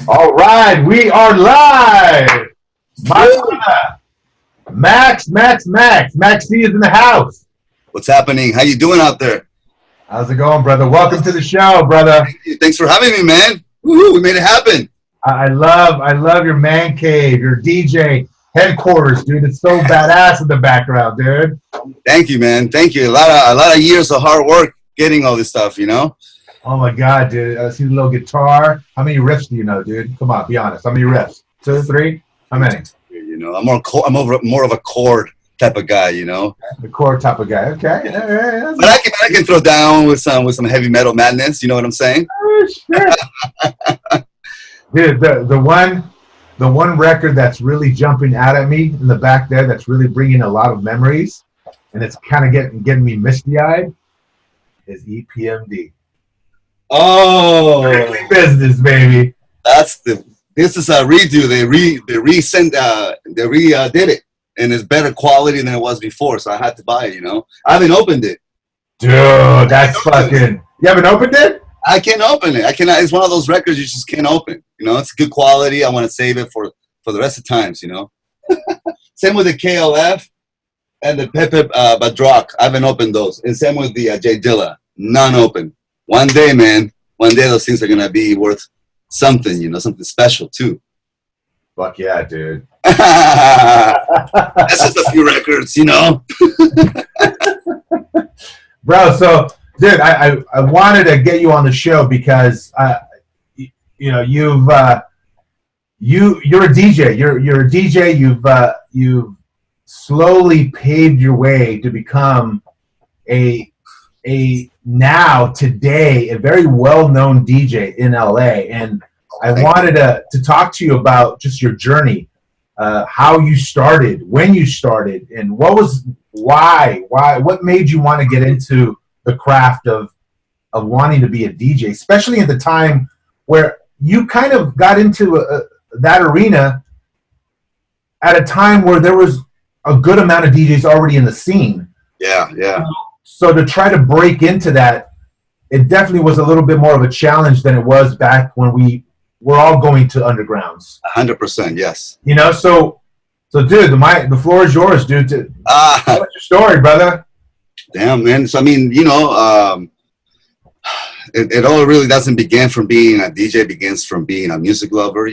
All right, we are live. My brother, Max C is in the house. What's happening? How you doing out there? How's it going, brother? Welcome to the show, brother. Thanks for having me, man. Woohoo, we made it happen. I love your man cave, your DJ headquarters, dude. It's so badass in the background, dude. Thank you, man. Thank you. A lot of years of hard work getting all this stuff. Oh my god, dude. I see the little guitar. How many riffs do you know, dude? Come on, be honest. How many riffs? Two, three? How many? I'm more of a chord type of guy. The core type of guy. Okay. All right. But I can throw down with some heavy metal madness. You know what I'm saying? Sure. Dude, the one record that's really jumping out at me in the back there, that's really bringing a lot of memories, and it's kind of getting me misty eyed, is EPMD. Oh, Strictly business, baby. this is a redo. They did it, and it's better quality than it was before. So I had to buy it. I haven't opened it. Dude, that's fucking. You haven't opened it? I can't open it. I cannot. It's one of those records you just can't open. It's good quality. I want to save it for the rest of times. Same with the KLF and the Pepe Badrock. I haven't opened those. And same with the J Dilla. None open. One day, man. One day those things are gonna be worth something. Something special too. Fuck yeah, dude. That's just a few records. Bro, so dude, I wanted to get you on the show because you've you're a DJ. You're a DJ. You've slowly paved your way to become a now today a very well-known DJ in LA, and I wanted to talk to you about just your journey, how you started, when you started, and what made you want to get into the craft of wanting to be a DJ, especially at the time where you kind of got into that arena at a time where there was a good amount of DJs already in the scene. Yeah. So to try to break into that, it definitely was a little bit more of a challenge than it was back when we were all going to undergrounds. 100%. Yes. So dude, the floor is yours, dude. What's your story, brother? Damn, man. So I mean, it all really doesn't begin from being a DJ. It begins from being a music lover.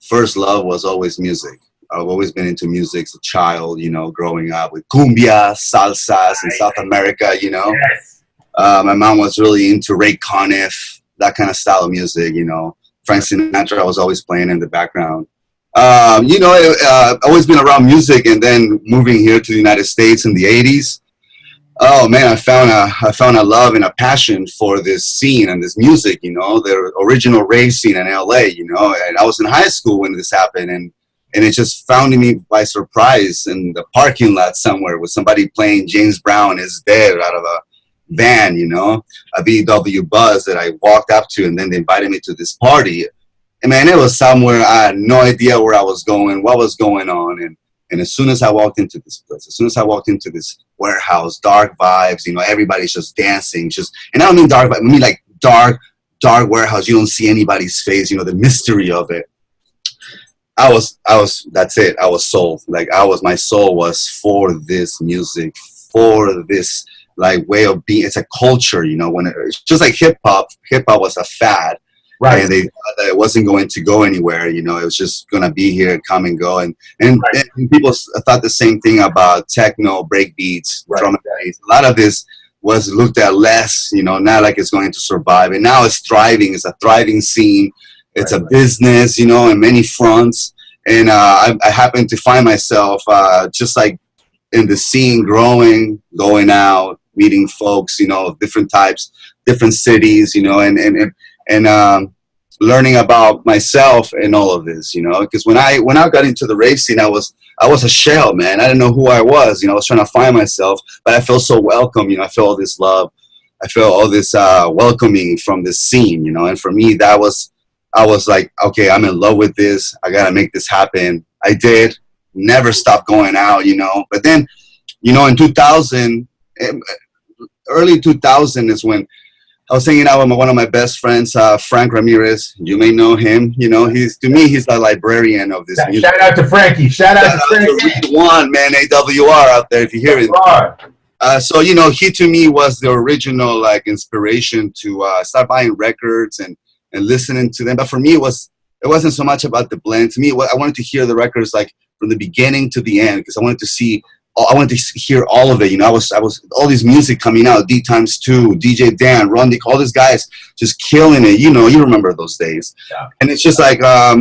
First love was always music. I've always been into music as a child. Growing up with cumbia, salsas in South America. Yes. My mom was really into Ray Conniff, that kind of style of music. Frank Sinatra, I was always playing in the background. Always been around music, and then moving here to the United States in the '80s. Oh man, I found a love and a passion for this scene and this music. The original rave scene in LA. And I was in high school when this happened, and it just found me by surprise in the parking lot somewhere with somebody playing James Brown Is Dead out of a van, a VW Buzz that I walked up to, and then they invited me to this party. And man, it was somewhere I had no idea where I was going, what was going on, and as soon as I walked into this place, as soon as I walked into this warehouse, dark vibes, everybody's just dancing, and I don't mean dark vibes, I mean like dark warehouse. You don't see anybody's face, the mystery of it. That's it. I was sold. My soul was for this music, for this way of being. It's a culture, it's just like hip hop was a fad. Right. And they thought that it wasn't going to go anywhere, it was just going to be here, come and go. And people thought the same thing about techno, break beats, drum and bass. A lot of this was looked at less, not like it's going to survive. And now it's thriving. It's a thriving scene. It's a business, in many fronts. And I happen to find myself just like in the scene, growing, going out, meeting folks, of different types, different cities, and learning about myself and all of this, because when I got into the rave scene, I was a shell, man. I didn't know who I was. I was trying to find myself, but I felt so welcome. I felt all this love. I felt all this welcoming from this scene, and for me, I was like, okay, I'm in love with this. I got to make this happen. I did. Never stopped going out, But then, in 2000, early 2000 is when I was hanging out with one of my best friends, Frank Ramirez. You may know him. You know, he's the librarian of this music. Shout out to Frankie. Shout out to Frankie. Read One, man, AWR out there if you hear it. So you know, he to me was the original like inspiration to start buying records and listening to them. But for me, it wasn't so much about the blend. To me, I wanted to hear the records like from the beginning to the end because I wanted to hear all of it. You know, I was all this music coming out, D times 2, DJ Dan, Ron Dick, all these guys just killing it. You know, you remember those days. Yeah. And it's just like I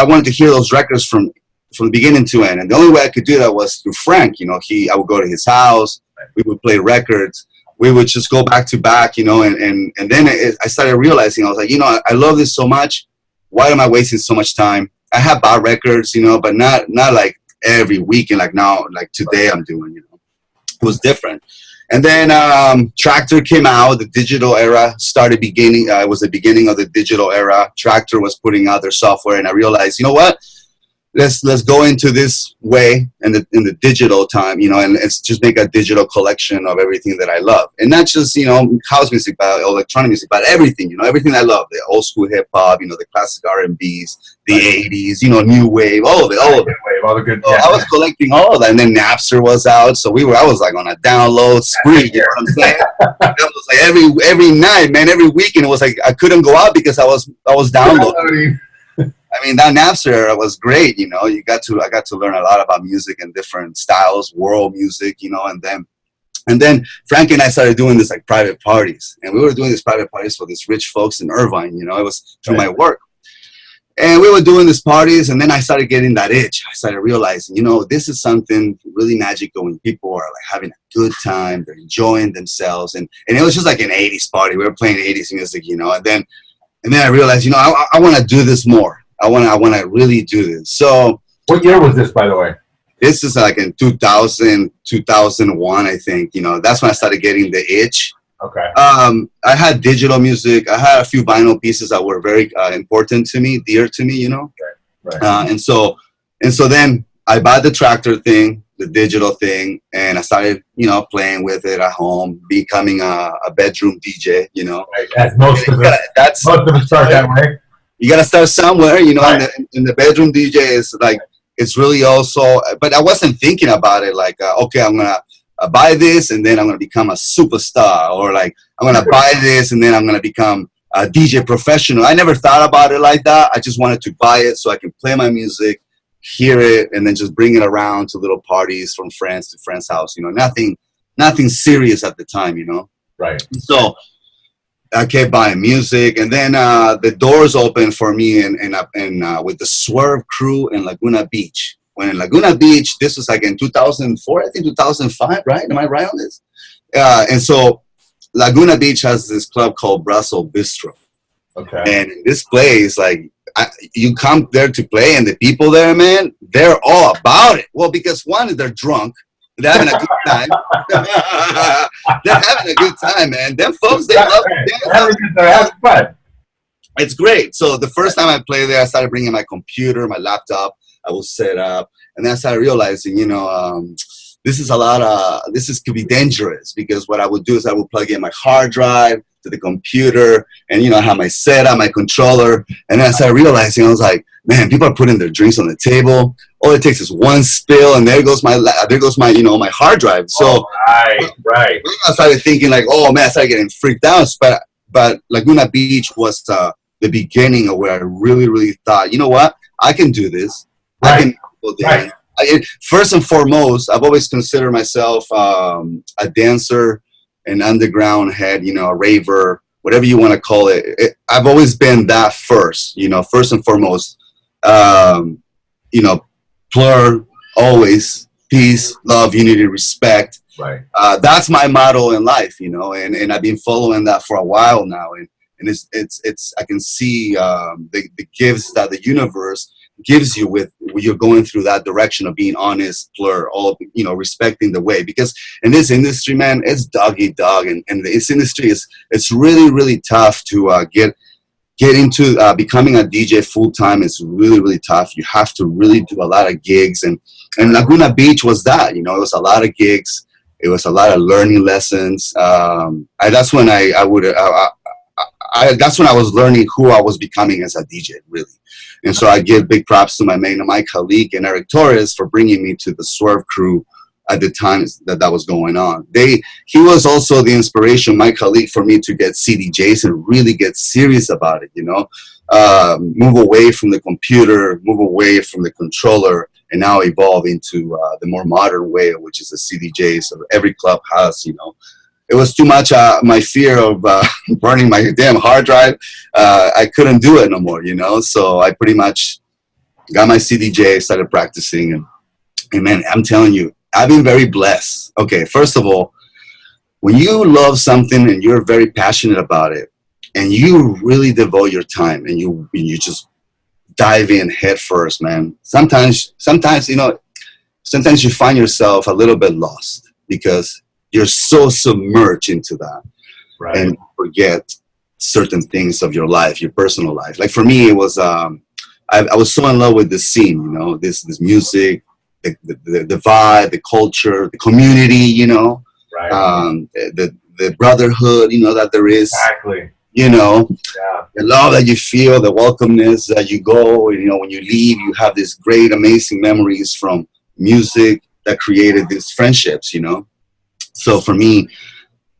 wanted to hear those records from the beginning to end. And the only way I could do that was through Frank. You know, I would go to his house, we would play records, we would just go back to back. You know, and then I started realizing, I was like, you know, I love this so much. Why am I wasting so much time? I have bought records, you know, but not like every weekend like now, like today I'm doing, you know. It was different. And then Tractor came out, the digital era started beginning. It was the beginning of the digital era. Tractor was putting out their software, and I realized, you know what? Let's go into this way in the digital time, you know, and let's just make a digital collection of everything that I love. And not just, you know, house music, but electronic music, but everything, you know, everything I love, the old school hip hop, you know, the classic R&Bs, the 80s, you know, new wave, all of it. All the good. I was collecting all of that. And then Napster was out. So I was like on a download spree, you know what I'm saying? That was like every night, man, every weekend. It was like I couldn't go out because I was downloading. I mean, that Napster era was great, you know. I got to learn a lot about music and different styles, world music, you know. And then Frank and I started doing this like private parties, and we were doing these private parties for these rich folks in Irvine, you know. It was through my work, and we were doing these parties, and then I started getting that itch. I started realizing, you know, this is something really magical when people are like having a good time, they're enjoying themselves, and it was just like an '80s party. We were playing '80s music, you know, and then I realized, you know, I want to do this more. I want to really do this. So what year was this, by the way? This is like in 2000, 2001, I think. You know, that's when I started getting the itch. Okay. I had digital music. I had a few vinyl pieces that were very important to me, dear to me, you know. Okay. Right. And so then I bought the Tractor thing, the digital thing, and I started, you know, playing with it at home, becoming a bedroom DJ, you know. Right. As most of us start that way. You got to start somewhere, you know, right. And the bedroom DJ is like, it's really also, but I wasn't thinking about it like, okay, I'm going to buy this and then I'm going to become a superstar, or like, I'm going to buy this and then I'm going to become a DJ professional. I never thought about it like that. I just wanted to buy it so I can play my music, hear it, and then just bring it around to little parties from friends to friends' house, you know, nothing serious at the time, you know. Right. So I kept buying music, and then the doors opened for me and with the Swerve crew in Laguna Beach. When in Laguna Beach, this was like in 2004, I think 2005, right? Am I right on this? And so Laguna Beach has this club called Brussels Bistro. Okay. And this place, like, you come there to play, and the people there, man, they're all about it. Well, because one, they're drunk. They're having a good time. They're having a good time, man. Them folks, they love it. They're having fun. It's great. So the first time I played there, I started bringing my computer, my laptop. I was set up. And then I started realizing, you know, this could be dangerous, because what I would do is I would plug in my hard drive to the computer, and, you know, I have my setup, my controller. And then I started realizing, I was like, man, people are putting their drinks on the table. All it takes is one spill, and there goes my, you know, my hard drive. So right. I started thinking like, oh man, I started getting freaked out. But Laguna Beach was the beginning of where I really, really thought, you know what, I can do this. Right. I can go there. Right. First and foremost, I've always considered myself a dancer, an underground head, you know, a raver, whatever you want to call it. I've always been that first, you know, first and foremost. You know, Plur, always peace, love, unity, respect. Right. That's my motto in life, you know, and I've been following that for a while now, and it's I can see the gifts that the universe gives you when you're going through that direction of being honest, Plur, all, you know, respecting the way. Because in this industry, man, it's dog eat dog, and this industry it's really, really tough to get into becoming a DJ full time. Is really, really tough. You have to really do a lot of gigs, and Laguna Beach was that, you know, it was a lot of gigs. It was a lot of learning lessons. That's when that's when I was learning who I was becoming as a DJ, really. And so I give big props to my colleague and Eric Torres for bringing me to the Swerve crew at the time that was going on. He was also the inspiration, my colleague, for me to get CDJs and really get serious about it, move away from the computer, move away from the controller, and now evolve into the more modern way, which is the CDJs of every club has, It was too much my fear of burning my damn hard drive. I couldn't do it no more, So I pretty much got my CDJ, started practicing, and man, I'm telling you, I've been very blessed. Okay, first of all, when you love something and you're very passionate about it, and you really devote your time, and you just dive in head first, man. Sometimes you find yourself a little bit lost because you're so submerged into that, right, and forget certain things of your life, your personal life. Like for me, it was I was so in love with this scene, this music, the vibe, the culture, the community, right, the brotherhood, that there is. Exactly. The love that you feel, the welcomeness that you go, when you leave, you have these great, amazing memories from music that created these friendships, So for me,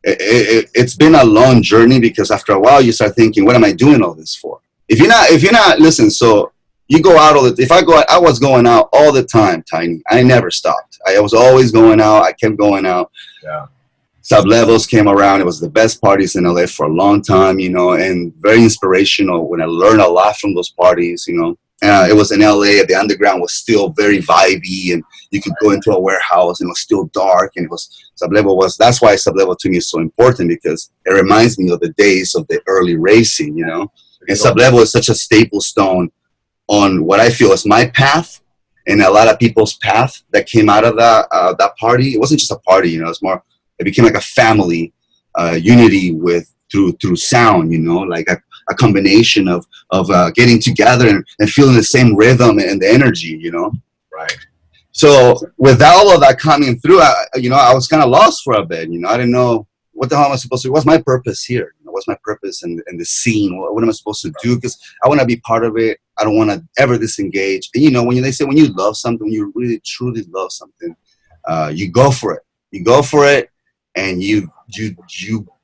it's been a long journey because after a while you start thinking, what am I doing all this for? If you're not, listen, so you go out I was going out all the time, Tiny. I never stopped. I was always going out. I kept going out. Yeah. Sub-Levels came around. It was the best parties in LA for a long time, and very inspirational when I learned a lot from those parties, It was in LA. The underground was still very vibey, and you could go into a warehouse and it was still dark, and that's why Sub-Level to me is so important, because it reminds me of the days of the early racing, And Sub-Level is such a staple stone on what I feel is my path and a lot of people's path that came out of that party. It wasn't just a party, it became like a family unity through sound, like a combination of getting together and feeling the same rhythm and the energy, Right. So with all of that coming through, I was kind of lost for a bit, I didn't know what the hell am I supposed to do? What's my purpose here? What's my purpose in the scene? What am I supposed to do? Because I want to be part of it. I don't want to ever disengage. And when they say when you love something, when you really truly love something, you go for it. You go for it, and you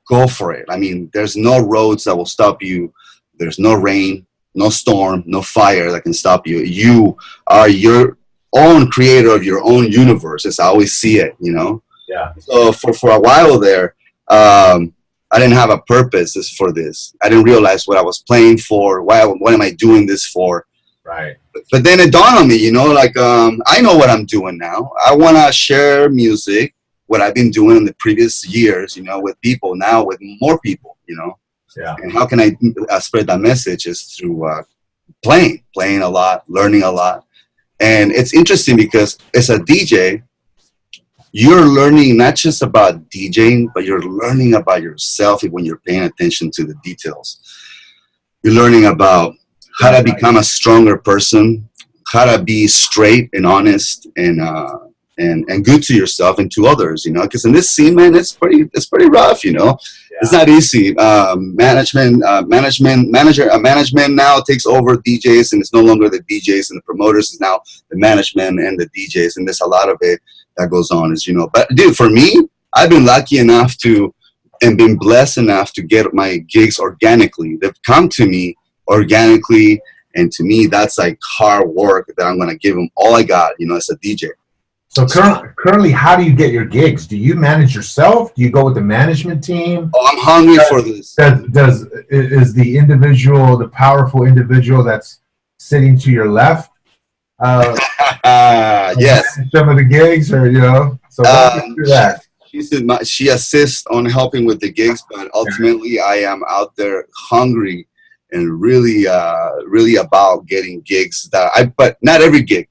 go for it. I mean, there's no roads that will stop you. There's no rain, no storm, no fire that can stop you. You are your own creator of your own universe, as I always see it. Yeah. So for a while there, I didn't have a purpose for this. I didn't realize what I was playing for. What am I doing this for? Right. But then it dawned on me, I know what I'm doing now. I want to share music, what I've been doing in the previous years, with people, now with more people, Yeah. And how can I spread that message is through playing a lot, learning a lot. And it's interesting because as a DJ, you're learning not just about DJing, but you're learning about yourself when you're paying attention to the details. You're learning about how to become a stronger person, how to be straight and honest and good to yourself and to others, because in this scene, man, it's pretty rough, Yeah. It's not easy. Management now takes over DJs, and it's no longer the DJs and the promoters. It's now the management and the DJs, and there's a lot of it that goes on, as you know. But dude, for me, I've been lucky enough and been blessed enough to get my gigs organically. They've come to me organically, and to me, that's like hard work that I'm gonna give them all I got, as a DJ. So currently, how do you get your gigs? Do you manage yourself? Do you go with the management team? Oh, I'm hungry for this. Is the powerful individual that's sitting to your left? Yes. Some of the gigs, or So through that. She assists on helping with the gigs, but ultimately, I am out there hungry and really, really about getting gigs but not every gig,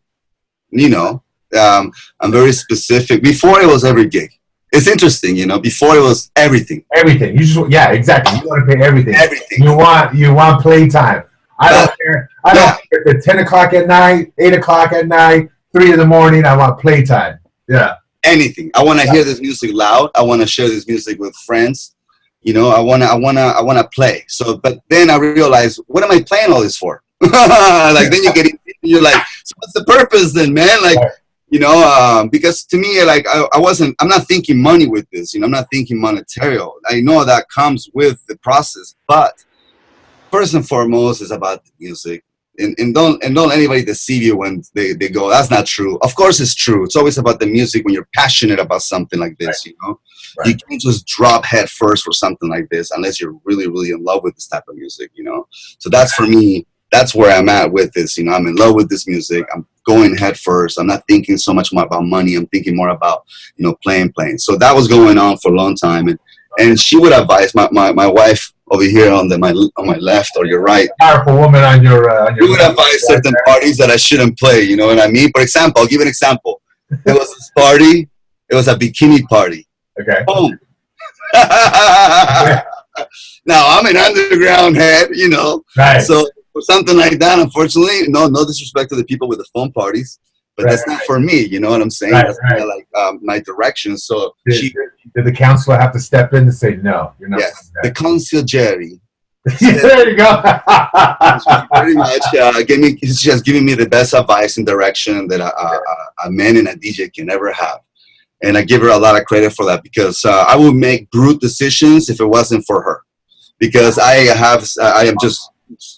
I'm very specific. Before it was every gig. It's interesting, before it was everything. Everything. Exactly. You want to pay everything. Everything. You want playtime. I don't care. I don't care if it's 10 o'clock at night, 8 o'clock at night, 3 in the morning. I want playtime. Yeah. anything. I want to hear this music loud. I want to share this music with friends. You know, I wanna play. So, but then I realized, what am I playing all this for? Like then you're like, so what's the purpose then, man? Like, you know, because to me, like I'm not thinking money with this. You know, I'm not thinking monetary. I know that comes with the process, but first and foremost is about the music. And don't anybody deceive you when they go, that's not true. Of course it's true. It's always about the music when you're passionate about something like this, you know. You can't just drop head first for something like this unless you're really, really in love with this type of music, you know. So that's for me, that's where I'm at with this, you know. I'm in love with this music. I'm going head first. I'm not thinking so much more about money. I'm thinking more about, you know, playing. So that was going on for a long time. And she would advise my wife over here on my left or your right. Powerful woman on your you would advise certain parties that I shouldn't play. You know what I mean? For example, I'll give you an example. There was this party. It was a bikini party. Okay. Boom. Now I'm an underground head, you know. Right. So for something like that, unfortunately, no disrespect to the people with the phone parties, but that's not for me. You know what I'm saying? That's kind of like my direction. So did the counselor have to step in and say no? You're not. Yes, the concierge. There you go. Pretty much, she's just giving me the best advice and direction that a man and a DJ can ever have. And I give her a lot of credit for that, because I would make brute decisions if it wasn't for her. Because I am just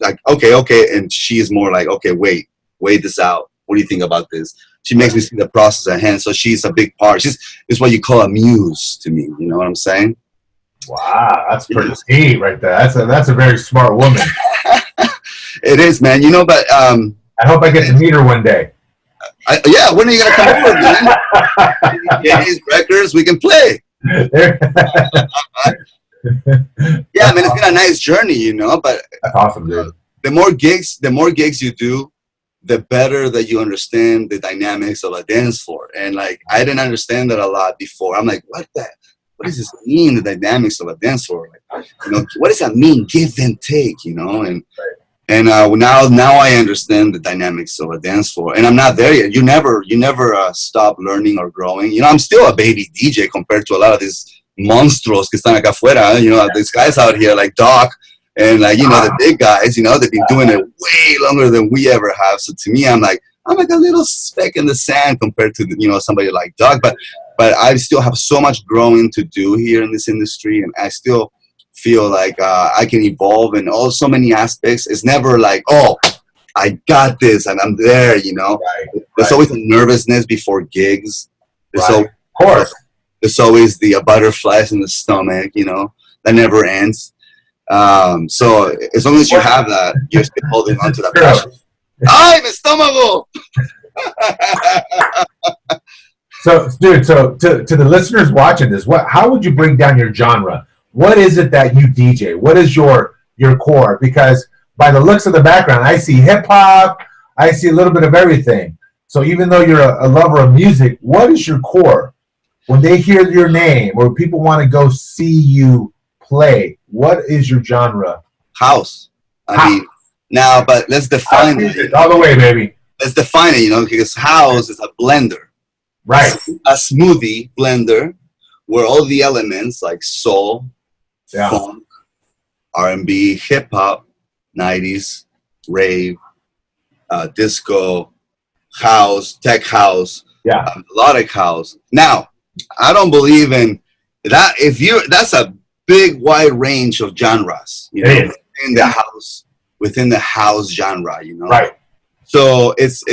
like, okay. And she is more like, okay, wait this out. What do you think about this? She makes me see the process at hand. So she's a big part. It's what you call a muse to me. You know what I'm saying? Wow, that's pretty deep right there. That's a very smart woman. It is, man. You know, but I hope I get to meet her one day. Yeah, when are you gonna come over, man? Get his records, we can play. Yeah, I mean, it's been a nice journey, you know. But that's awesome, dude. The more gigs you do, the better that you understand the dynamics of a dance floor. And like, I didn't understand that a lot before. I'm like, what does this mean? The dynamics of a dance floor, like, you know, what does that mean? Give and take, you know. And now I understand the dynamics of a dance floor, and I'm not there yet. You never stop learning or growing. You know, I'm still a baby DJ compared to a lot of these monstruos que están acá afuera. You know, these guys out here like Doc and like, you know, the big guys. You know, they've been doing it way longer than we ever have. So to me, I'm like a little speck in the sand compared to you know, somebody like Doc. But I still have so much growing to do here in this industry, and I still feel like I can evolve in so many aspects. It's never like, oh, I got this and I'm there, you know. There's always a nervousness before gigs. Of course. There's always the butterflies in the stomach, you know, that never ends. So as long as you have that, you're still holding on to that passion. Ay, mi estómago! So, dude, to the listeners watching this, how would you break down your genre? What is it that you DJ? What is your core? Because by the looks of the background, I see hip hop, I see a little bit of everything. So even though you're a lover of music, what is your core? When they hear your name or people want to go see you play, what is your genre? House. I mean, now, but let's define it. All the way, baby. Let's define it, you know, because house is a blender. Right. A smoothie blender where all the elements like soul, funk, R&B, hip hop, 90s, rave, disco, house, tech house, melodic house. Now, I don't believe in that. That's a big wide range of genres, you know, within the house genre, you know. Right. So it's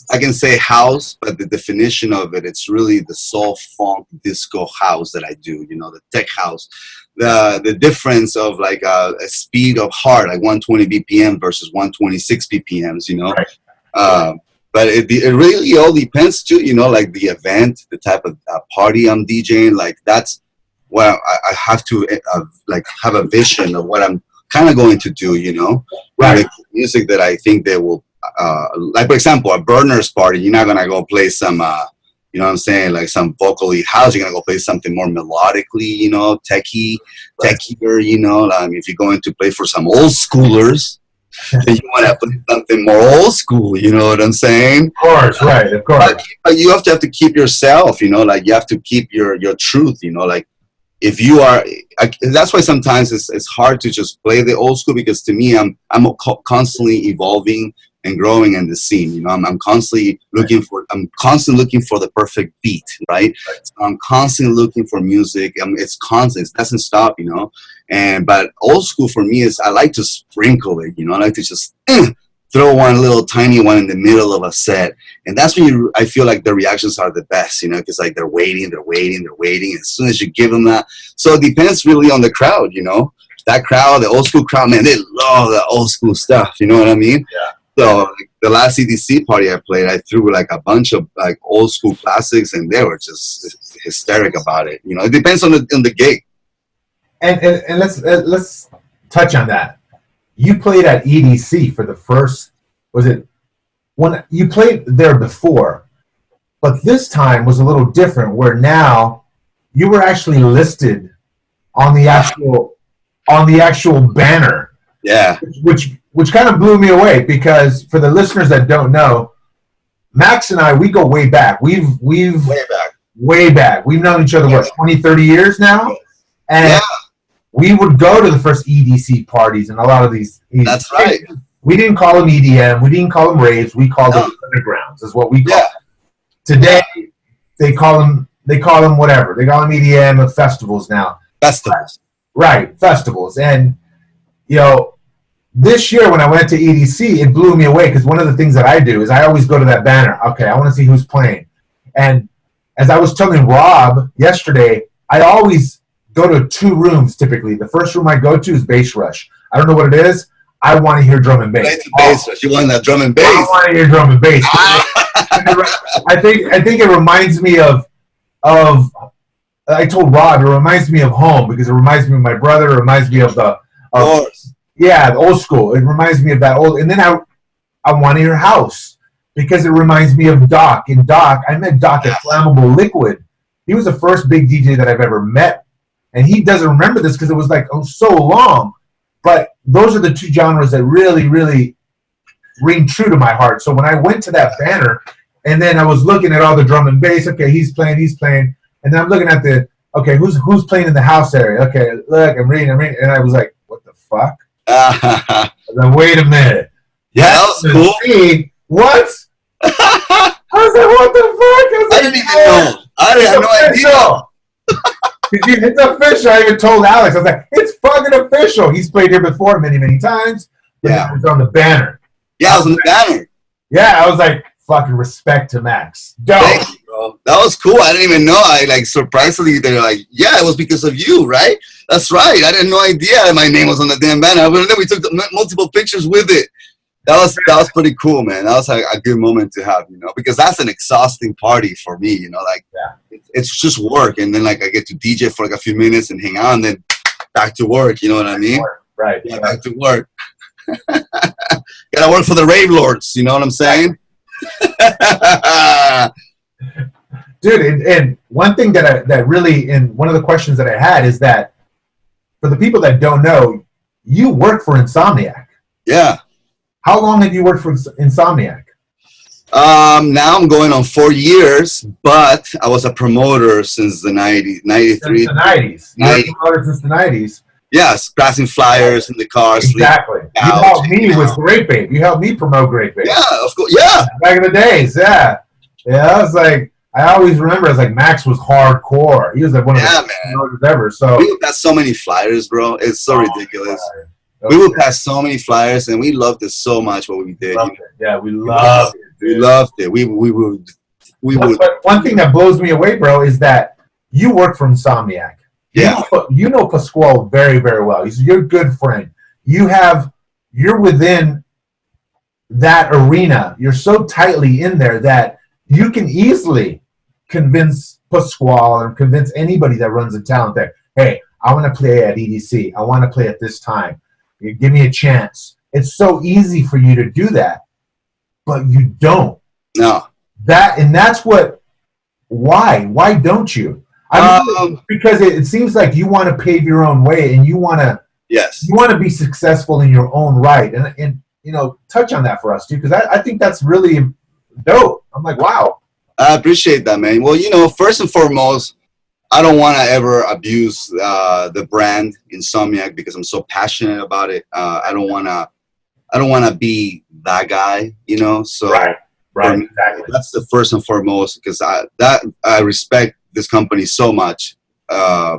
I can say house, but the definition of it's really the soul, funk, disco house that I do, you know, the tech house. The difference of like a speed of heart, like 120 BPM versus 126 BPMs, you know. Right. But it really all depends too, you know, like the event, the type of party I'm DJing, like that's what I have to like have a vision of what I'm kind of going to do, you know. Right. Like music that I think they will. Like for example, a burners party, you're not gonna go play some, you know what I'm saying, like some vocally house. You're gonna go play something more melodically, you know, techier, you know. If you're going to play for some old schoolers, then you want to play something more old school. You know what I'm saying? Of course, right? Of course. But you have to keep yourself. You know, like you have to keep your truth. You know, like if you are, that's why sometimes it's hard to just play the old school, because to me, I'm constantly evolving and growing in the scene. You know, I'm constantly looking for the perfect beat, right? So I'm constantly looking for music. It's constant. It doesn't stop, you know. But old school for me is I like to sprinkle it. You know, I like to just throw one little tiny one in the middle of a set, and that's when I feel like the reactions are the best. You know, because like they're waiting. As soon as you give them that, so it depends really on the crowd. You know, that crowd, the old school crowd, man, they love the old school stuff. You know what I mean? Yeah. So like, the last EDC party I played, I threw like a bunch of like old school classics, and they were just hysteric about it. You know, it depends on the gig. And let's touch on that. You played at EDC for the first, was it when you played there before, but this time was a little different, where now you were actually listed on the actual banner. Yeah. Which kind of blew me away, because for the listeners that don't know, Max and I, we go way back. We've way back. We've known each other, what, 20, 30 years now? And we would go to the first EDC parties and a lot of these. That's right. We didn't call them EDM. We didn't call them raves. We called them undergrounds, is what we call them. Today, they call them whatever. They call them EDM festivals now. Festivals. Right, festivals. And, you know, this year when I went to EDC, it blew me away, because one of the things that I do is I always go to that banner. Okay, I want to see who's playing. And as I was telling Rob yesterday, I always go to 2 rooms typically. The first room I go to is Bass Rush. I don't know what it is. I want to hear drum and bass. Bass Rush. You want that drum and bass? I want to hear drum and bass. I think it reminds me of I told Rob, it reminds me of home, because it reminds me of my brother. It reminds me of the old school. It reminds me of that old. And then I want to hear house, because it reminds me of Doc. And Doc, I met Doc at Flammable Liquid. He was the first big DJ that I've ever met, and he doesn't remember this because it was like so long. But those are the 2 genres that really, really ring true to my heart. So when I went to that banner, and then I was looking at all the drum and bass. Okay, he's playing, and then I'm looking at who's playing in the house area. Okay, look, I'm reading, and I was like, what the fuck? Then wait a minute. Yeah, that was cool. What? I was like, what the fuck? I didn't even know. I had no idea. It's official. I even told Alex. I was like, it's fucking official. He's played here before many, many times. Yeah. It was on the banner. Yeah, it was on the banner. Yeah, I was like, fucking respect to Max. Thank you, bro. That was cool. I didn't even know. I like surprisingly, they're like, yeah, it was because of you, right? That's right. I had no idea my name was on the damn banner. And then we took multiple pictures with it. That was pretty cool, man. That was like a good moment to have, you know, because that's an exhausting party for me, you know, like it's just work. And then like I get to DJ for like a few minutes and hang out, and then back to work. You know what I mean? Right. Yeah, back to work. Gotta work for the rave lords. You know what I'm saying? Dude, and one thing that really, and one of the questions that I had is that for the people that don't know, you work for Insomniac. Yeah. How long have you worked for Insomniac? Now I'm going on 4 years, but I was a promoter since the 90s, 93. Since the 90s. You were a promoter since the 90s. Yes, passing flyers in the car. Exactly. You helped me with Great Babe. You helped me promote Great Babe. Yeah, of course. Yeah. Back in the days, yeah. Yeah, I was like, I always remember, I was like, Max was hardcore. He was like one of the best promoters ever. So we would pass so many flyers, bro. It's so ridiculous. We would pass so many flyers, and we loved it so much what we did. Yeah, we loved it. We loved it. We would. But one thing that blows me away, bro, is that you work for Insomniac. Yeah. You know Pasquale very, very well. He's your good friend. You're within that arena. You're so tightly in there that you can easily convince Pasquale or convince anybody that runs a talent that, hey, I want to play at EDC. I want to play at this time. You give me a chance. It's so easy for you to do that, but you don't. No. That's what. Why? Why don't you? Because it seems like you want to pave your own way, and you want to. Yes. You want to be successful in your own right, and touch on that for us, dude, because I think that's really dope. I'm like, wow. I appreciate that, man. Well, first and foremost, I don't want to ever abuse the brand Insomniac because I'm so passionate about it. I don't want to be that guy, So right, exactly. That's the first and foremost because I respect this company so much. I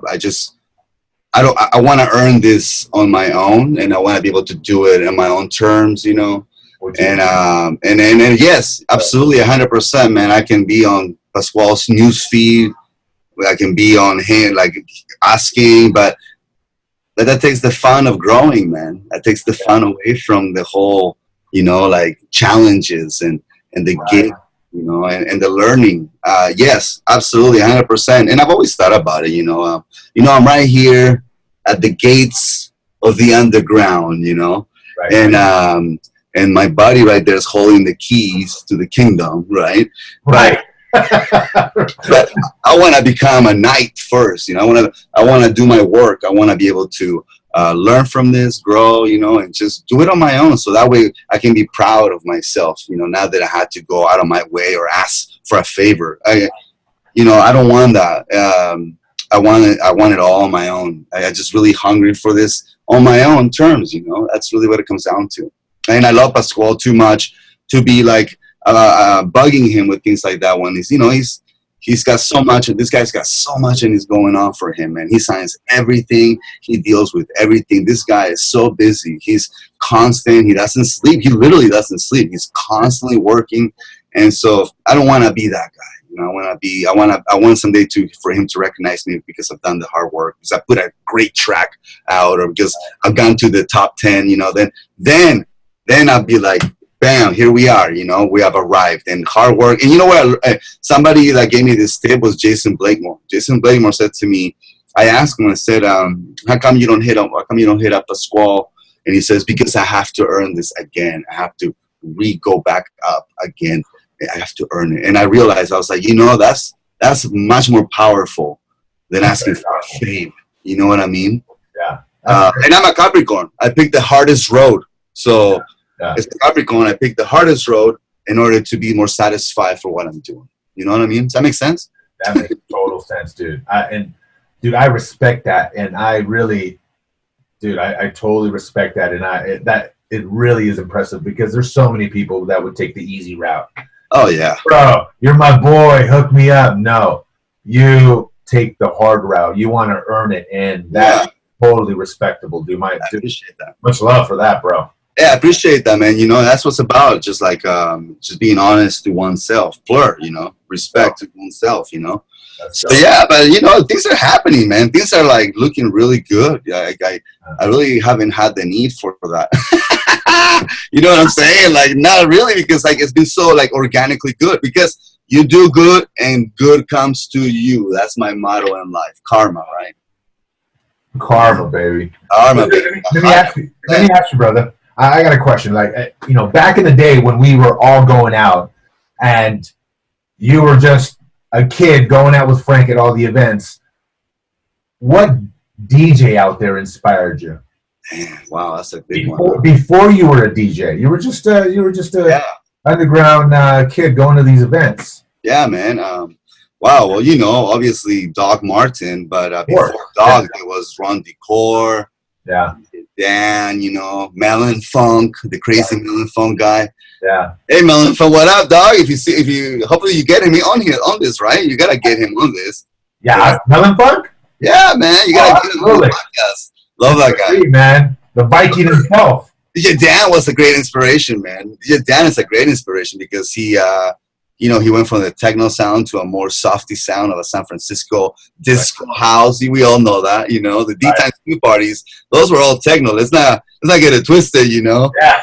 want to earn this on my own, and I want to be able to do it in my own terms, And yes, absolutely, 100%, man. I can be on Pascual's news feed. I can be on him, like asking, but that takes the fun of growing, man. That takes the fun away from the whole, like challenges and the gig, and the learning. Yes, absolutely, 100%. And I've always thought about it, I'm right here at the gates of the underground, right. And my buddy right there is holding the keys to the kingdom, right? Right. But I want to become a knight first, I want to do my work. I want to be able to learn from this, grow, and just do it on my own. So that way I can be proud of myself, not that I had to go out of my way or ask for a favor. I don't want that. I want it all on my own. I just really hungry for this on my own terms, That's really what it comes down to. And I love Pascual too much to be like bugging him with things like that when he's got so much, and this guy's got so much and is going on for him, and he signs everything, he deals with everything. This guy is so busy, he's constant, he doesn't sleep, he literally doesn't sleep, he's constantly working. And so I don't want to be that guy. I want someday for him to recognize me because I've done the hard work, because I put a great track out, or because I've gone to the top 10, then I'll be like, bam, here we are, we have arrived, and hard work. And you know what, somebody that gave me this tip was Jason Blakemore. Jason Blakemore said to me, I asked him, I said, how come you don't hit up Pascual? And he says, because I have to earn this again. I have to go back up again. I have to earn it. And I realized, I was like, that's much more powerful than asking for fame. You know what I mean? Yeah. And I'm a Capricorn. I picked the hardest road. So as a Capricorn, I picked the hardest road in order to be more satisfied for what I'm doing. You know what I mean? Does that make sense? That makes total sense, dude. I respect that, and I really, dude, I totally respect that, and it really is impressive because there's so many people that would take the easy route. Oh yeah, bro, you're my boy. Hook me up. No, you take the hard route. You want to earn it, and that's totally respectable, dude. I appreciate that. Much love for that, bro. Yeah, I appreciate that, man. That's what's about. Just like just being honest to oneself. Respect to oneself. So yeah, but things are happening, man. Things are like looking really good. I really haven't had the need for that. You know what I'm saying? Like not really, because like it's been so like organically good. Because you do good and good comes to you. That's my motto in life. Karma, right? Karma, baby. Karma, baby. Let me ask you, brother. I got a question. Like, back in the day when we were all going out and you were just a kid going out with Frank at all the events, what DJ out there inspired you? Man, wow, that's a big one. Before you were a DJ, you were just a underground kid going to these events. Yeah, man. Wow. Well, obviously Doc Martin, but before Doc, it was Ron Decor. Yeah. Dan, Melon Funk, the crazy Melon Funk guy. Yeah. Hey, Melon Funk, what up, dog? Hopefully you get him on this, right? You gotta get him on this. Yeah, Melon Funk. Yeah, man, you gotta get him on the podcast. Love that guy, man. The Viking himself. DJ Dan was a great inspiration, man. DJ Dan is a great inspiration because he went from the techno sound to a more softy sound of a San Francisco disco house. We all know that, the D-Time parties, those were all techno. Let's not get it twisted, Yeah.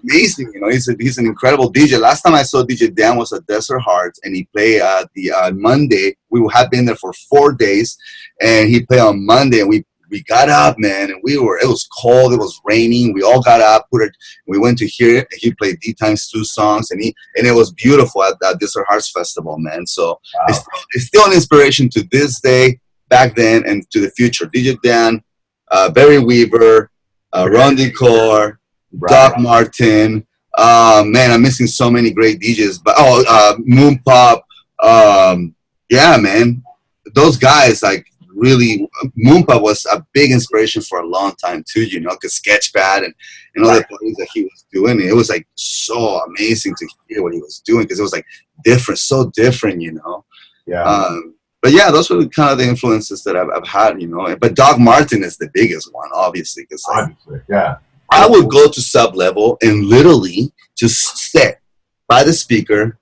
Amazing, he's an incredible DJ. Last time I saw DJ Dan was at Desert Hearts, and he played the Monday. We had been there for 4 days, and he played on Monday, and we got up, man, and it was cold, it was raining, we all got up, we went to hear it, and he played D-Times 2 songs, and it was beautiful at that Desert Hearts Festival, man. So it's still an inspiration to this day, back then, and to the future. DJ Dan, Barry Weaver, Ron Decor, Doc Martin. Man, I'm missing so many great DJs. But Moon Pop. Yeah, man, those guys like really. Moon Pop was a big inspiration for a long time too. You know, because Sketchpad and all the things that he was doing, it was like so amazing to hear what he was doing because it was like different, so different. You know. Yeah. But yeah, those were kind of the influences that I've had, you know. But Doc Martin is the biggest one, obviously, because like, yeah, I would go to sub level and literally just sit by the speaker,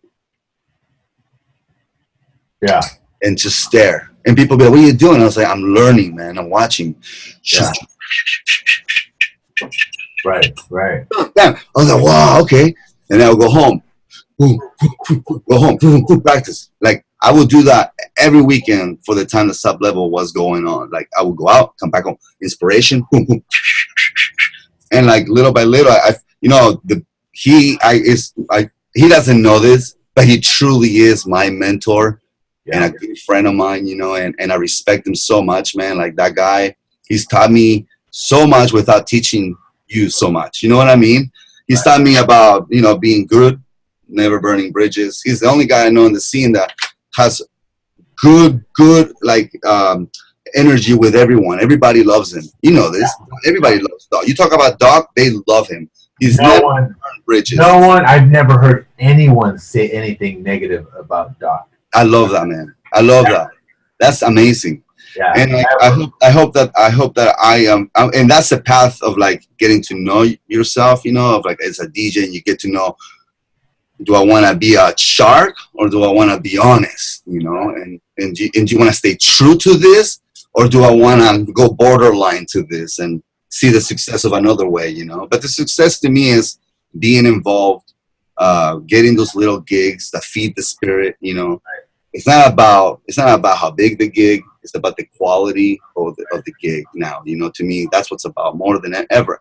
yeah, and just stare. And people be like, "What are you doing?" I was like, "I'm learning, man. I'm watching." Yeah. Right. Damn. I was like, "Wow, okay." And then I'll go home. Go home. Practice. Like I would do that every weekend for the time the sub level was going on. Like I would go out, come back home, inspiration, boom, boom, and like little by little, he doesn't know this, but he truly is my mentor and a good friend of mine, you know, and I respect him so much, man. Like that guy, he's taught me so much without teaching you so much. You know what I mean? He's taught me about, you know, being good, never burning bridges. He's the only guy I know in the scene that has good like energy with everyone. Everybody loves him. You know this. Everybody loves Doc. You talk about Doc, they love him. He's never burned bridges. I've never heard anyone say anything negative about Doc. I love that, man. I love that. That's amazing. Yeah. And like, I hope that I am, and that's the path of like getting to know yourself, you know, of like as a DJ, and you get to know, do I want to be a shark or do I want to be honest, you know, and do you want to stay true to this or do I want to go borderline to this and see the success of another way, you know? But the success to me is being involved, getting those little gigs that feed the spirit, you know. It's not about how big the gig. It's about the quality of the gig now. You know, to me, that's what's about more than ever.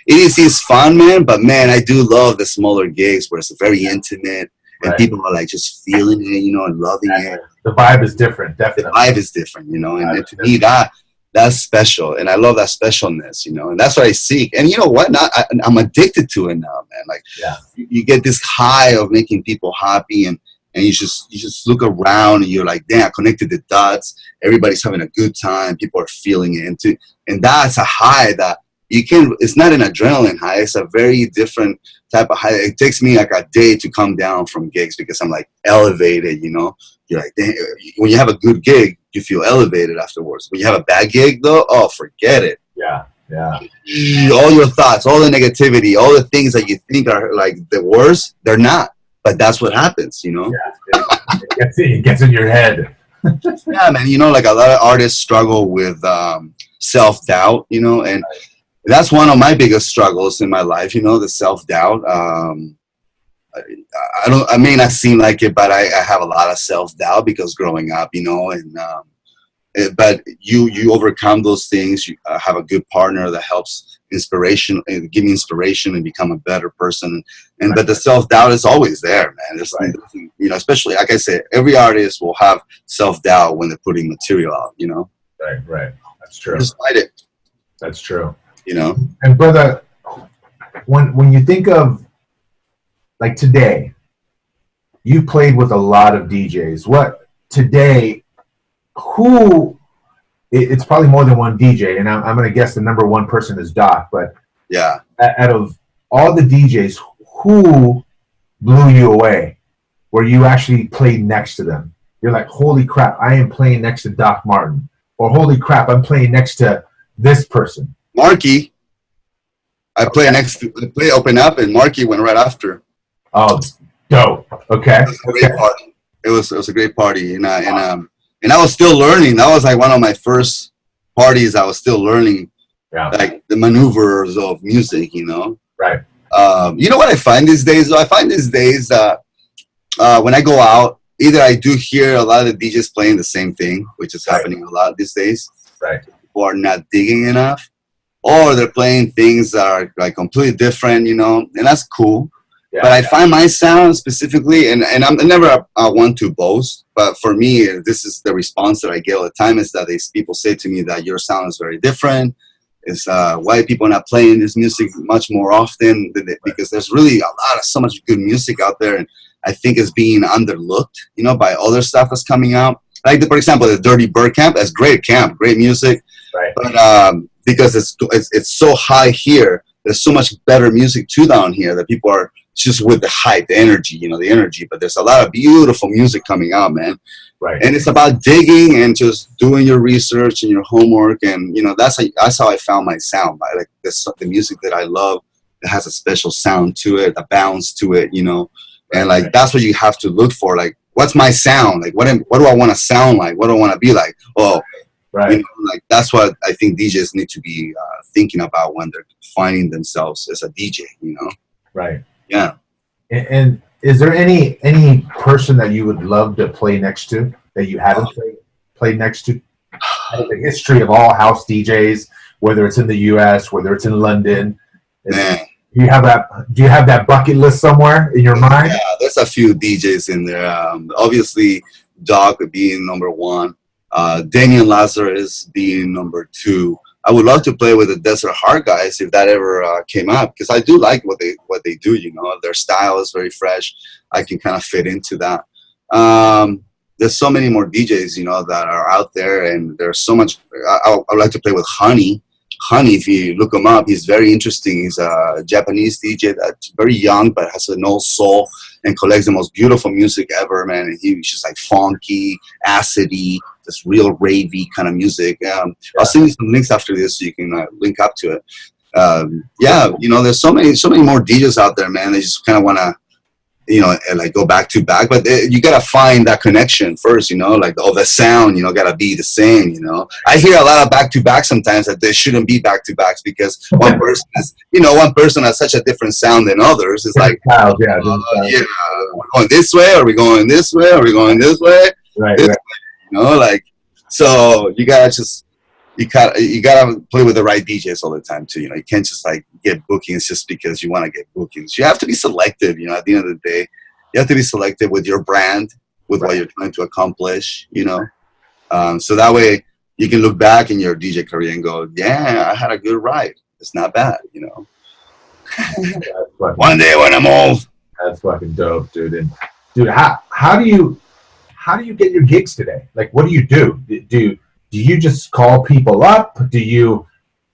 EDC is fun, man, but man, I do love the smaller gigs where it's very intimate and people are like just feeling it, you know, and loving it. The vibe is different, definitely. The vibe is different, you know, and to me that's special, and I love that specialness, you know, and that's what I seek. And you know what? I'm addicted to it now, man. Like, you get this high of making people happy, and you just look around and you're like, damn, I connected the dots. Everybody's having a good time. People are feeling it, and that's a high that you can. It's not an adrenaline high. It's a very different type of high. It takes me like a day to come down from gigs because I'm like elevated, you know. You're like, damn, when you have a good gig, you feel elevated afterwards. When you have a bad gig, though, oh, forget it. Yeah. All your thoughts, all the negativity, all the things that you think are like the worst, they're not. But that's what happens, you know? Yeah. It gets in your head. Yeah, man. You know, like a lot of artists struggle with self-doubt, you know, and that's one of my biggest struggles in my life, you know, the self-doubt. I may not seem like it, but I have a lot of self-doubt because growing up, you know, and but you overcome those things. You have a good partner that helps inspiration and give me inspiration and become a better person. But the self-doubt is always there, man. It's you know, especially like I said, every artist will have self-doubt when they're putting material out, you know. Right. That's true. Just fight it. That's true. You know. And brother, when you think of like today, you played with a lot of DJs. What today? Who? It's probably more than one DJ, and I'm going to guess the number one person is Doc. But yeah, out of all the DJs, who blew you away? Where you actually played next to them? You're like, holy crap! I am playing next to Doc Martin, or holy crap! I'm playing next to this person. Marky. I play open up, and Marky went right after. Oh, dope. Okay. It was a great party. It was a great party, and I was still learning. That was like one of my first parties. I was still learning, like the maneuvers of music, you know. Right. You know what I find these days? Though I find these days that when I go out, either I do hear a lot of the DJs playing the same thing, which is happening a lot these days. Right. People are not digging enough, or they're playing things that are like completely different, you know, and that's cool. Yeah, but I find my sound specifically, and I'm never one to boast, but for me, this is the response that I get all the time, is that these people say to me that your sound is very different. is why people are not playing this music much more often, because there's really so much good music out there, and I think it's being underlooked, you know, by other stuff that's coming out. Like, for example, the Dirty Bird camp, that's great camp, great music, right. But because it's so high here, there's so much better music too down here that people are just with the hype, the energy, you know, the energy. But there's a lot of beautiful music coming out, man. Right. And it's about digging and just doing your research and your homework, and you know, that's how I found my sound. Like the music that I love, it has a special sound to it, a bounce to it, you know. And like that's what you have to look for. Like, what's my sound? Like, what do I want to sound like? What do I want to be like? Oh, right. You know, like that's what I think DJs need to be thinking about when they're finding themselves as a DJ. You know. Right. Yeah. And is there any person that you would love to play next to that you haven't played next to? Out of the history of all house DJs, whether it's in the U.S., whether it's in London. Man. Do you have that bucket list somewhere in your mind? Yeah, there's a few DJs in there. Obviously, Doc being number one, Damian Lazarus being number two. I would love to play with the Desert Heart guys if that ever came up, because I do like what they do. You know, their style is very fresh. I can kind of fit into that. There's so many more DJs, you know, that are out there, and there's so much. I would like to play with Honey. Honey, if you look him up, he's very interesting. He's a Japanese DJ that's very young but has an old soul and collects the most beautiful music ever, man. And he's just like funky, acidy, this real ravey kind of music. I'll send you some links after this so you can link up to it. Yeah, you know, there's so many more DJs out there, man. They just kind of want to, you know, like go back to back, but you gotta find that connection first, you know, like the sound, you know, gotta be the same, you know. I hear a lot of back to back sometimes that they shouldn't be back to backs because one person has such a different sound than others. It's like, yeah, we're going this way, are we going this way, are we going this way? Right. You know, like, so you gotta play with the right DJs all the time too. You know, you can't just like get bookings just because you want to get bookings. You have to be selective. You know, at the end of the day, you have to be selective with your brand, with what you're trying to accomplish. You know, so that way you can look back in your DJ career and go, "Yeah, I had a good ride. It's not bad." You know. One day when I'm old. That's fucking dope, dude. And dude, how do you get your gigs today? Like, what do you do? Do you just call people up? Are you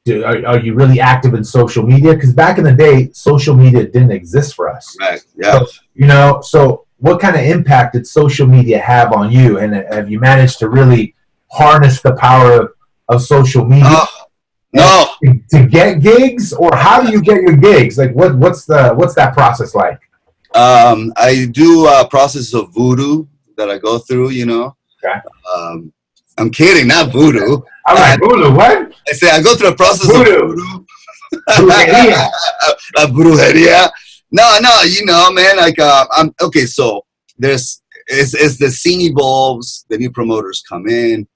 really active in social media? Because back in the day, social media didn't exist for us. Right. Yeah. So, you know, so what kind of impact did social media have on you? And have you managed to really harness the power of social media? No. To get gigs, or how do you get your gigs? Like, what's that process like? I do a process of voodoo that I go through. You know. Okay. I'm kidding, not voodoo. I'm like, voodoo, what? I say I go through a process voodoo. of voodoo. Brujeria. Brujeria. No, you know, man, like, I'm okay, so as the scene evolves, the new promoters come in,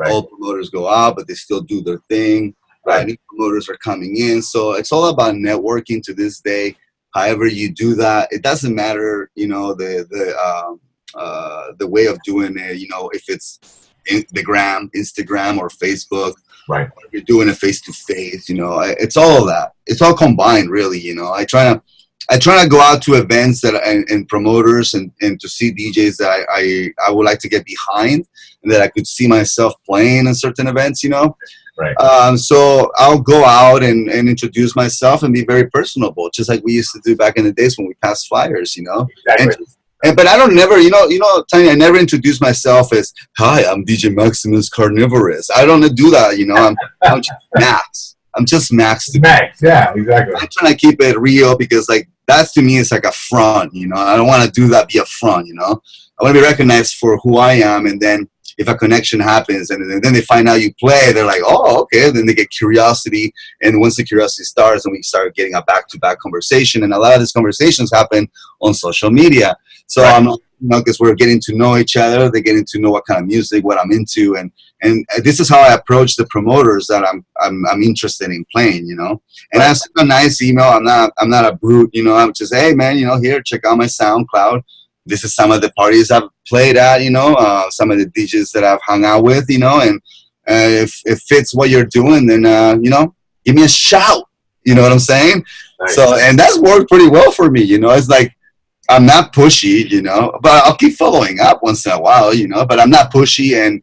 old promoters go out, but they still do their thing. New promoters are coming in. So it's all about networking to this day. However you do that, it doesn't matter, you know, the way of doing it, you know, if it's Instagram or Facebook, right? Or if you're doing it face to face, you know, it's all of that. It's all combined, really. You know, I try to go out to events and promoters and to see DJs that I would like to get behind and that I could see myself playing in certain events. You know, right? So I'll go out and introduce myself and be very personable, just like we used to do back in the days when we passed flyers. You know, exactly. But I don't never, you know, Tony, I never introduce myself as, "Hi, I'm DJ Maximus Carnivorous." I don't do that, you know. I'm just Max. I'm just Max. Max, yeah, exactly. I'm trying to keep it real because, like, that to me is like a front, you know. I don't want to do that be a front, you know. I want to be recognized for who I am, and then if a connection happens and then they find out you play, they're like, "Oh, okay." Then they get curiosity, and once the curiosity starts, and we start getting a back-to-back conversation, and a lot of these conversations happen on social media. So I'm not, you know, because we're getting to know each other, they're getting to know what kind of music, what I'm into, and this is how I approach the promoters that I'm interested in playing, you know. And I send a nice email. I'm not a brute, you know. I'm just, "Hey, man, you know, here, check out my SoundCloud. This is some of the parties I've played at, you know, some of the DJs that I've hung out with, you know, and if it fits what you're doing, then you know, give me a shout. You know what I'm saying? Nice. So, and that's worked pretty well for me. You know, it's like, I'm not pushy, you know, but I'll keep following up once in a while, you know, but I'm not pushy, and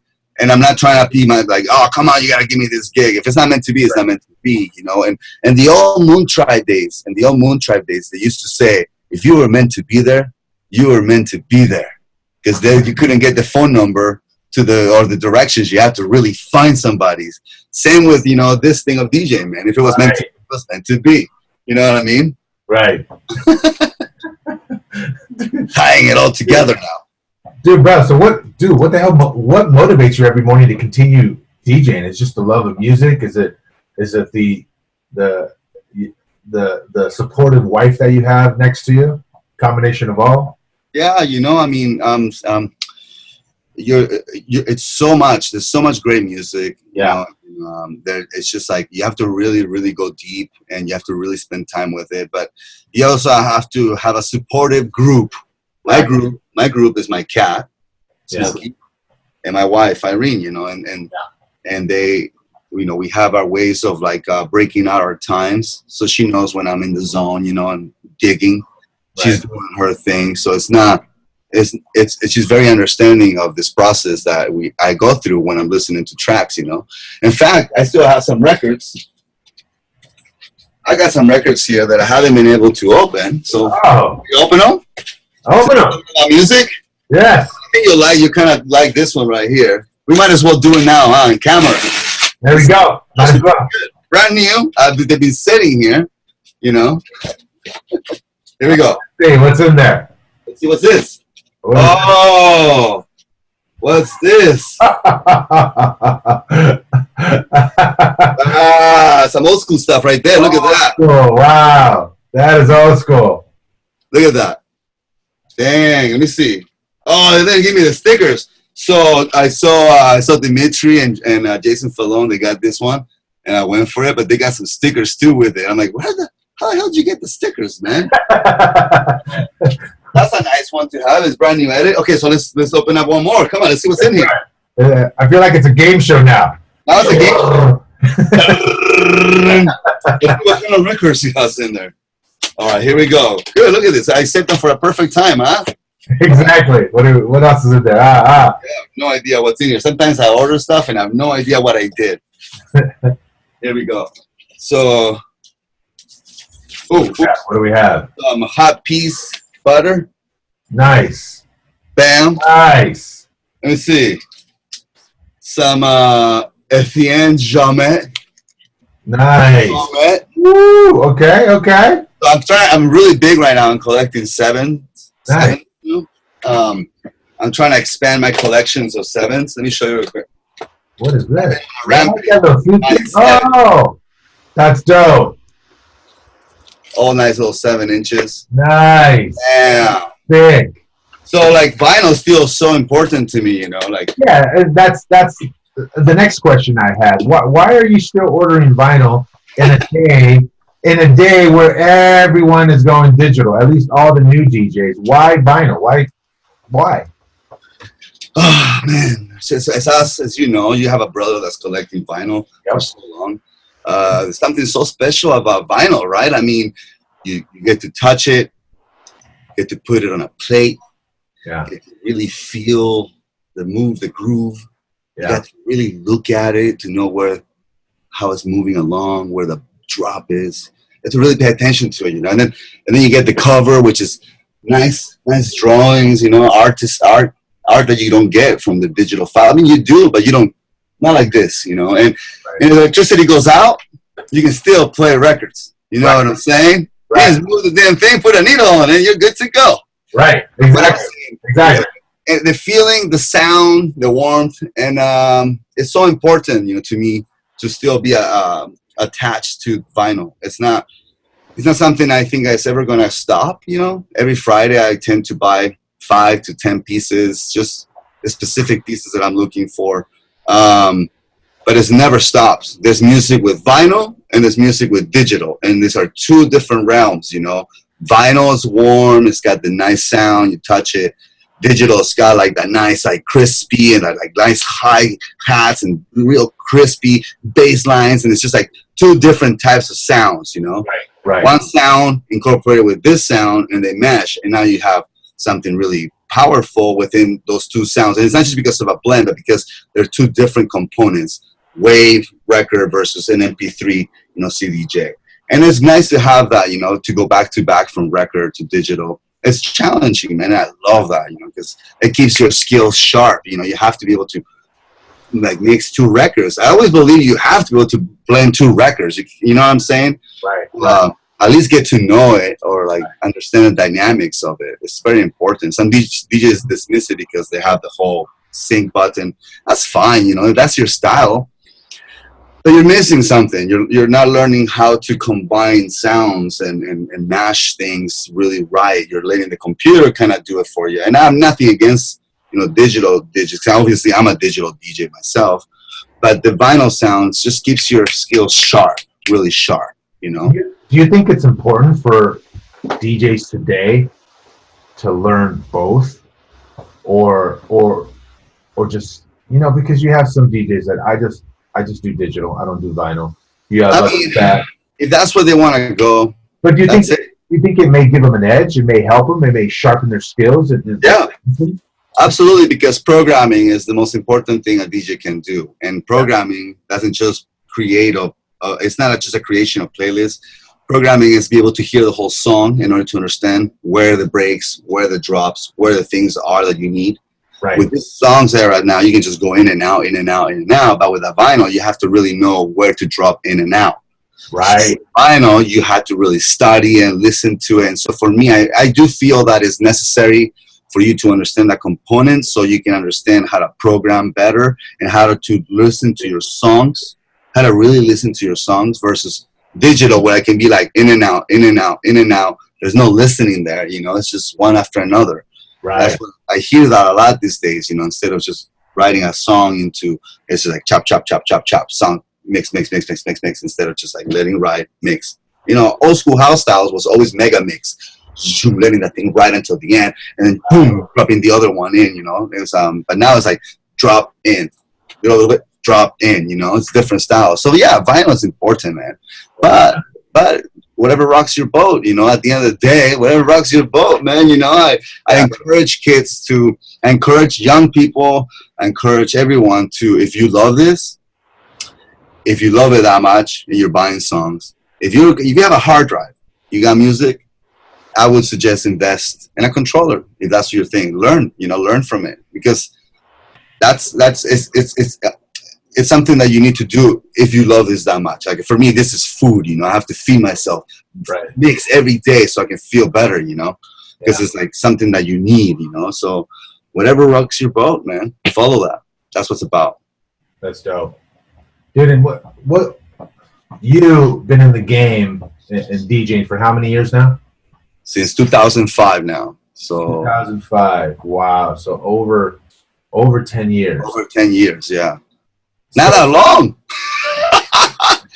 I'm not trying to be like, oh, come on, you got to give me this gig. If it's not meant to be, it's not meant to be, you know. And the old Moon Tribe days, they used to say, if you were meant to be there, you were meant to be there. Because then you couldn't get the phone number or the directions. You have to really find somebody's. Same with, you know, this thing of DJing, man. If it was meant to be, it was meant to be. You know what I mean? Right. Tying it all together now. Dude, bro, so what the hell, what motivates you every morning to continue DJing? It's just the love of music? Is it the supportive wife that you have next to you? Combination of all? Yeah, you know, I mean, it's so much. There's so much great music. Yeah. You know, it's just like you have to really, really go deep, and you have to really spend time with it. But you also have to have a supportive group. My group is my cat, Smokey, and my wife, Irene. You know, and they, you know, we have our ways of like breaking out our times. So she knows when I'm in the zone, you know, and digging. She's doing her thing. So it's not. She's very understanding of this process that I go through when I'm listening to tracks, you know. In fact, I still have some records. I got some records here that I haven't been able to open. So you open them? Open them. Music? Yes. I think you kind of like this one right here. We might as well do it now, huh? On camera. There we go. Might as well. Brand new. They've been sitting here, you know. Here we go. Hey, what's in there? Let's see what's this. Oh, what's this? Some old school stuff right there. Look at that. Oh, wow. That is old school. Look at that. Dang, let me see. Oh, and then give me the stickers. So I saw Dimitri and Jason Fallon. They got this one, and I went for it. But they got some stickers too with it. I'm like, how the hell did you get the stickers, man? That's a nice one to have. It's brand new edit. Okay, so let's open up one more. Come on, let's see what's in here. I feel like it's a game show now. Now it's a game show. What kind of records he has in there? All right, here we go. Good, look at this. I set them for a perfect time, huh? Exactly. What else is in there? Yeah, I have no idea what's in here. Sometimes I order stuff and I have no idea what I did. Here we go. So, what do we have? Hot piece butter. Nice. Bam. Nice. Let me see. Some Etienne Jamet. Nice. Jamet. Woo. Okay. So I'm really big right now in collecting sevens. Nice. I'm trying to expand my collections of sevens. Let me show you real quick. What is this? Nice. Oh, that's dope. All nice little 7 inches. Nice. Yeah. Big. So like vinyl is still so important to me, you know, like. Yeah, that's the next question I had. Why are you still ordering vinyl in a day where everyone is going digital? At least all the new DJs. Why vinyl? Why? Oh man, it's us, as you know. You have a brother that's collecting vinyl for so long. There's something so special about vinyl, right? I mean, you get to touch it, get to put it on a plate, get to really feel the groove. You got to really look at it to know how it's moving along, where the drop is. You have to really pay attention to it, you know. And then you get the cover, which is nice drawings, you know, art that you don't get from the digital file. I mean, you do, but you don't. Not like this, you know. And if electricity goes out, you can still play records. You know what I'm saying? Right. Just move the damn thing, put a needle on it, you're good to go. Right. Exactly. And the feeling, the sound, the warmth, and it's so important, you know, to me to still be attached to vinyl. It's not something I think is ever gonna stop. You know, every Friday I tend to buy 5 to 10 pieces, just the specific pieces that I'm looking for. But it never stops. There's music with vinyl and there's music with digital, and these are 2 different realms, you know. Vinyl is warm, it's got the nice sound, you touch it. Digital's got like that nice, like crispy and like nice high hats and real crispy bass lines, and it's just like two different types of sounds, you know. Right. One sound incorporated with this sound, and they mesh, and now you have something really powerful within those two sounds. And it's not just because of a blend, but because they're two different components: wave record versus an MP3, CDJ. And it's nice to have that, to go back to back from record to digital. It's challenging, man. I love that, because it keeps your skills sharp. You have to be able to like mix two records. I always believe you have to be able to blend two records. You know what I'm saying? Right. At least get to know it or like understand the dynamics of it. It's very important. Some DJs dismiss it because they have the whole sync button. That's fine, that's your style. But you're missing something. You're not learning how to combine sounds and mash things really right. You're letting the computer kind of do it for you. And I'm nothing against digital DJs. Obviously, I'm a digital DJ myself. But the vinyl sounds just keeps your skills sharp, really sharp. Do you think it's important for DJs today to learn both, or just because you have some DJs that I just do digital. I don't do vinyl. Yeah, I mean, if that's where they want to go. But do you think it may give them an edge? It may help them. It may sharpen their skills. Yeah, absolutely. Because programming is the most important thing a DJ can do, and programming doesn't just create it's not just a creation of playlists. Programming is be able to hear the whole song in order to understand where the breaks, where the drops, where the things are that you need. Right. With this songs era now, you can just go in and out, in and out, in and out. But with a vinyl, you have to really know where to drop in and out. Right. Vinyl, you have to really study and listen to it. And so for me, I do feel that it's necessary for you to understand that component so you can understand how to program better and how to listen to your songs, how to really listen to your songs versus digital where I can be like in and out, in and out, in and out. There's no listening there, it's just one after another. Right. That's what I hear that a lot these days, instead of just writing a song into, it's just like chop, chop, chop, chop, chop, song, mix, instead of just like letting ride, mix. Old school house styles was always mega mix, letting that thing right until the end, and then boom, dropping the other one in, It's, but now it's like drop in, a little bit, drop in, it's different styles. So yeah, vinyl is important, man. But whatever rocks your boat, at the end of the day, whatever rocks your boat, man, I encourage kids I encourage young people, I encourage everyone to, if you love this, if you love it that much and you're buying songs, if you have a hard drive, you got music, I would suggest invest in a controller if that's your thing. Learn from it, because it's something that you need to do if you love this that much. Like for me, this is food, I have to feed myself, right, mix every day so I can feel better, because it's like something that you need, So whatever rocks your boat, man, follow that. That's what's about. That's dope. Dude, and what you've been in the game and DJing for how many years now? Since 2005 now. So 2005. Wow. So over 10 years. Over 10 years, yeah. Not that long.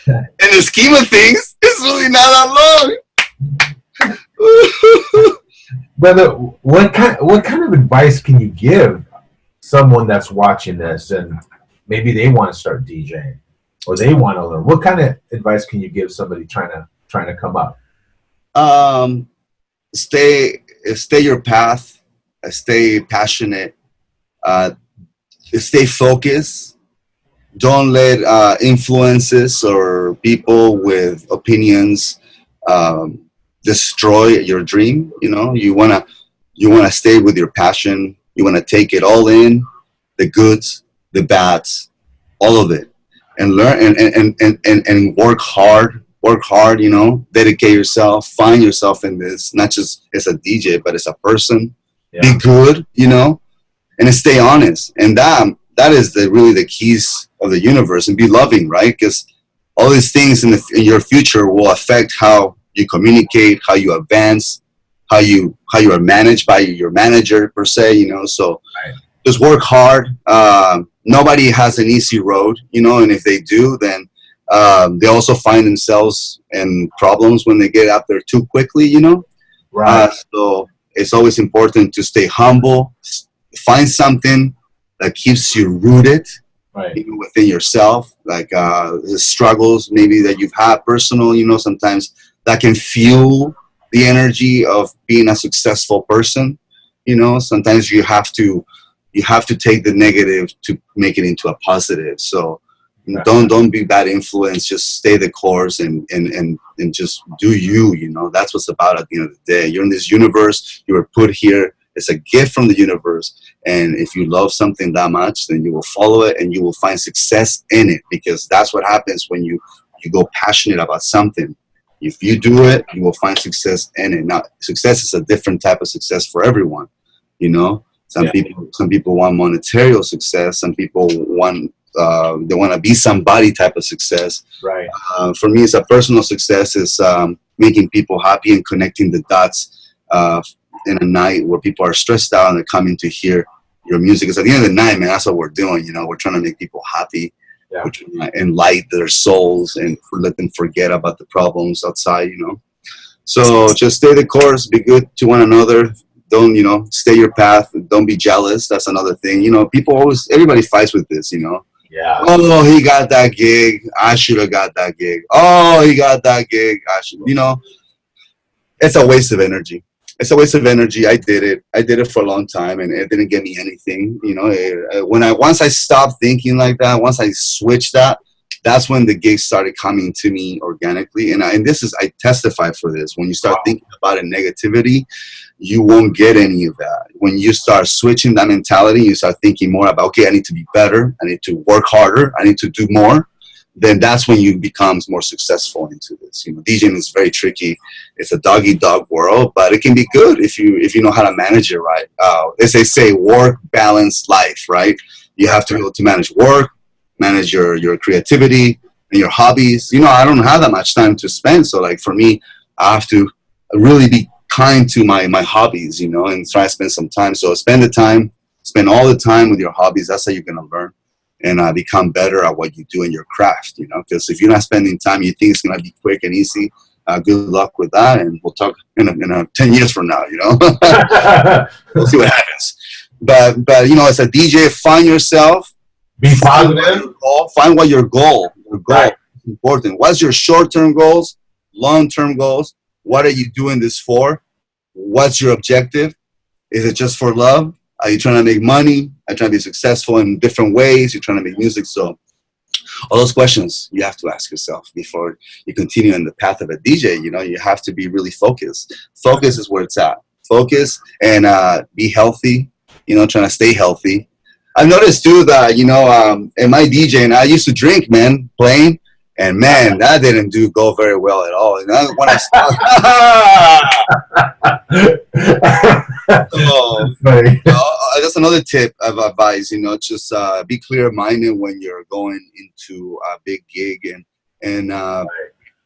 In the scheme of things, it's really not that long. Brother, what kind of advice can you give someone that's watching this and maybe they want to start DJing or they want to learn? What kind of advice can you give somebody trying to come up? Stay your path. Stay passionate. Stay focused. Don't let influences or people with opinions destroy your dream. You wanna stay with your passion. You wanna take it all in, the goods, the bads, all of it, and learn and work hard. Work hard. Dedicate yourself. Find yourself in this, not just as a DJ, but as a person. Yeah. Be good. And stay honest. And that is really the keys of the universe, and be loving, right? Because all these things in your future will affect how you communicate, how you advance, how you are managed by your manager per se, So just work hard. Nobody has an easy road, and if they do, then they also find themselves in problems when they get out there too quickly, Right. So it's always important to stay humble, find something that keeps you rooted, Right. even within yourself, like the struggles maybe that you've had personal, sometimes that can fuel the energy of being a successful person. Sometimes you have to take the negative to make it into a positive. So Right. don't be bad influence. Just stay the course and just do you. That's what's about at the end of the day. You're in this universe. You were put here. It's a gift from the universe. And if you love something that much, then you will follow it and you will find success in it, because that's what happens when you go passionate about something. If you do it, you will find success in it. Now, success is a different type of success for everyone. Some people want monetary success. Some people want they want to be somebody type of success. Right. For me, it's a personal success is making people happy and connecting the dots in a night where people are stressed out and they're coming to hear your music. Because at the end of the night, man, that's what we're doing. We're trying to make people happy. Yeah. We're trying to enlighten their souls and let them forget about the problems outside. So just stay the course. Be good to one another. Don't, stay your path. Don't be jealous. That's another thing. Everybody fights with this, Yeah. Oh, he got that gig. I should have got that gig. Oh, he got that gig. I should, it's a waste of energy. It's a waste of energy. I did it for a long time and it didn't get me anything. Once I stopped thinking like that, once I switched that's when the gigs started coming to me organically. And I testify for this. When you start thinking about it, negativity, you won't get any of that. When you start switching that mentality, you start thinking more about, okay, I need to be better. I need to work harder. I need to do more. Then that's when you become more successful into this. DJing is very tricky. It's a dog-eat-dog world, but it can be good if you know how to manage it right. As they say, work, balance, life, right? You have to be able to manage work, manage your creativity and your hobbies. I don't have that much time to spend. So like for me, I have to really be kind to my hobbies, and try to spend some time. So spend all the time with your hobbies. That's how you're going to learn and become better at what you do in your craft, because if you're not spending time, you think it's going to be quick and easy. Good luck with that. And we'll talk in 10 years from now, we'll see what happens. But as a DJ, find yourself, be positive. Find what your goal Right. is important. What's your short-term goals, long-term goals? What are you doing this for? What's your objective? Is it just for love? Are you trying to make money? Are you trying to be successful in different ways? You're trying to make music. So all those questions you have to ask yourself before you continue on the path of a DJ. You have to be really focused. Focus is where it's at. Focus and be healthy, trying to stay healthy. I've noticed too that, in my DJing, I used to drink, man, playing. And man, that didn't go very well at all. And when I that's another tip of advice. Just be clear-minded when you're going into a big gig and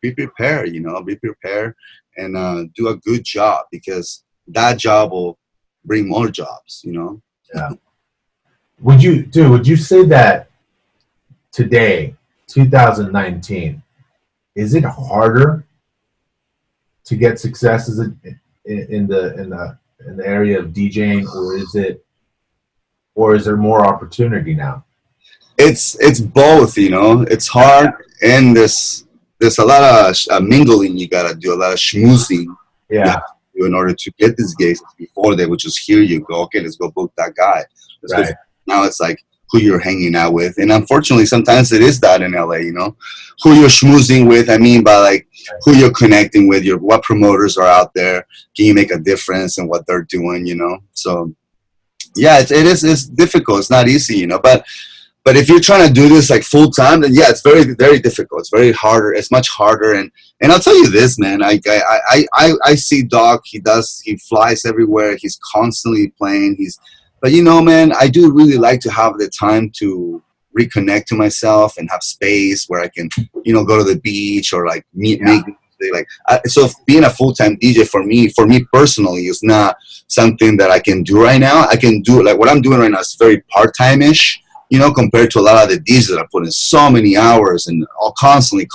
be prepared. Be prepared and do a good job, because that job will bring more jobs. Yeah. Would you say that today, 2019, is it harder to get success in the area of DJing, or is there more opportunity now? It's both, it's hard, and there's a lot of mingling you gotta do, a lot of schmoozing in order to get these gigs. Before they would just hear you go, okay, let's go book that guy. Right. Now it's like who you're hanging out with. And unfortunately, sometimes it is that in LA, who you're schmoozing with. I mean, by like who you're connecting with, what promoters are out there. Can you make a difference in what they're doing, So, yeah, it's difficult. It's not easy, But if you're trying to do this like full time, then yeah, it's very, very difficult. It's very harder. It's much harder. And I'll tell you this, man. I see Doc. He flies everywhere. He's constantly playing. But man, I do really like to have the time to reconnect to myself and have space where I can, go to the beach or like make so being a full-time DJ for me personally is not something that I can do right now. I can do like what I'm doing right now is very part-time-ish, compared to a lot of the DJs that I put in so many hours and all constantly.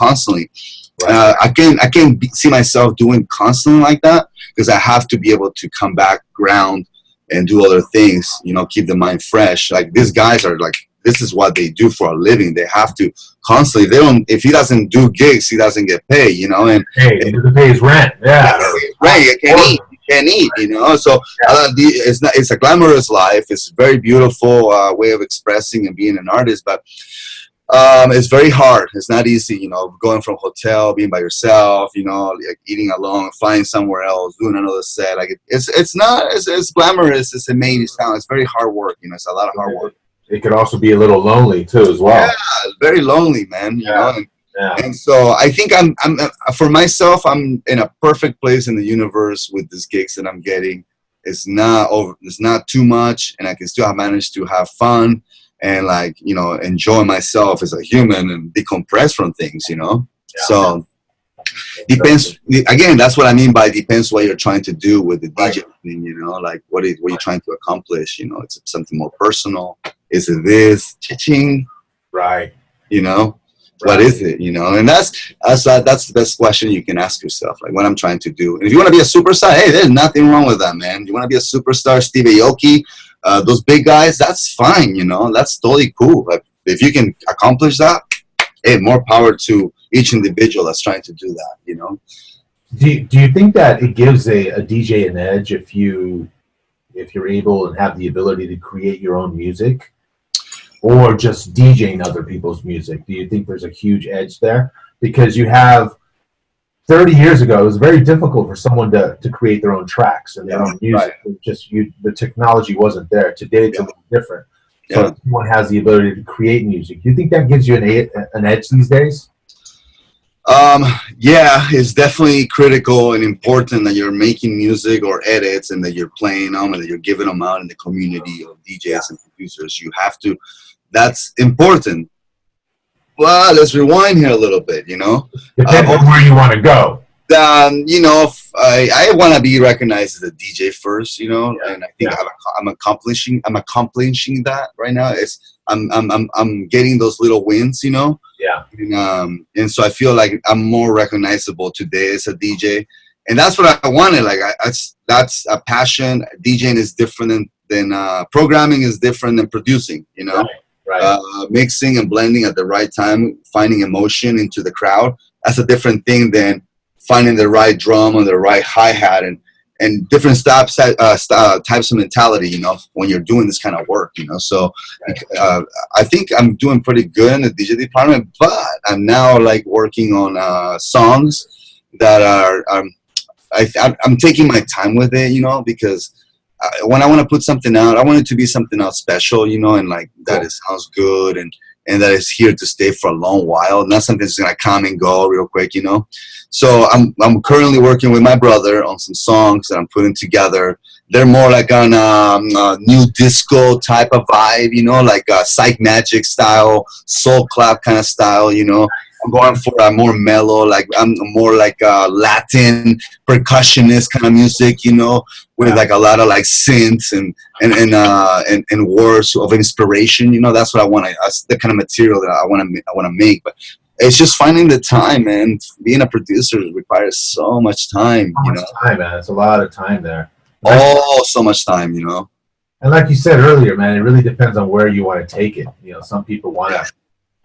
Right. I can't see myself doing constantly like that. because I have to be able to come back, ground, and do other things, you know, keep the mind fresh. Like these guys are like, this is what they do for a living. They have to constantly, they don't, if he doesn't do gigs, he doesn't get paid, you know, and he doesn't pay his rent. Yeah. Right. You can't eat, you know, so it's a glamorous life. It's a very beautiful way of expressing and being an artist, but it's very hard. It's not easy, you know, going from hotel, being by yourself, you know, like eating alone, flying somewhere else, doing another set. Like it's glamorous. It's amazing sound. It's very hard work. You know, it's a lot of hard work. It could also be a little lonely too, as well. Yeah, very lonely, man. You know, and so I think I'm for myself, I'm in a perfect place in the universe with these gigs that I'm getting. It's not too much, and I can still manage to have fun and, like, you know, enjoy myself as a human and decompress from things, you know. Yeah. So depends. Again, that's what I mean by depends what you're trying to do with the DJ thing, you know, like what you're trying to accomplish. You know, it's something more personal. Is it this cha-ching? Right. You know, what is it? You know, and that's the best question you can ask yourself. Like, what I'm trying to do. And if you want to be a superstar, hey, there's nothing wrong with that, man. You want to be a superstar, Steve Aoki, those big guys, that's fine, you know, that's totally cool. Like, if you can accomplish that, hey, more power to each individual that's trying to do that, you know. Do you think that it gives a DJ an edge if you're able and have the ability to create your own music, or just DJing other people's music? Do you think there's a huge edge there? Because you have 30 years ago, it was very difficult for someone to create their own tracks and their own music. Right. The technology wasn't there. Today, it's a little different. So everyone has the ability to create music. Do you think that gives you an edge these days? Yeah, it's definitely critical and important that you're making music or edits and that you're playing them and that you're giving them out in the community of DJs and producers. You have to. That's important. Well, let's rewind here a little bit, you know. Depends on where you want to go. You know, I want to be recognized as a DJ first, you know, and I think I'm accomplishing that right now. I'm getting those little wins, you know. Yeah. And so I feel like I'm more recognizable today as a DJ, and that's what I wanted. Like that's a passion. DJing is different than programming is different than producing, you know. Right. Mixing and blending at the right time, finding emotion into the crowd. That's a different thing than finding the right drum or the right hi-hat and different types of mentality, you know, when you're doing this kind of work, you know. So I think I'm doing pretty good in the DJ department, but I'm now like working on songs that are I'm taking my time with it, you know, because when I want to put something out, I want it to be something else special, you know, and like that it sounds good and that is here to stay for a long while, not something that's gonna come and go real quick, you know. So I'm currently working with my brother on some songs that I'm putting together. They're more like on a new disco type of vibe, you know, like a Psych Magic style, soul clap kind of style, you know. I'm going for a more mellow, like I'm more like a Latin percussionist kind of music, you know, with like a lot of like synths and words of inspiration, you know. That's what I want. That's the kind of material that I want to make. But it's just finding the time, man. Being a producer requires so much time, you know. Time, man. It's a lot of time there. Oh, so much time, you know. And like you said earlier, man, it really depends on where you want to take it. You know, some people want to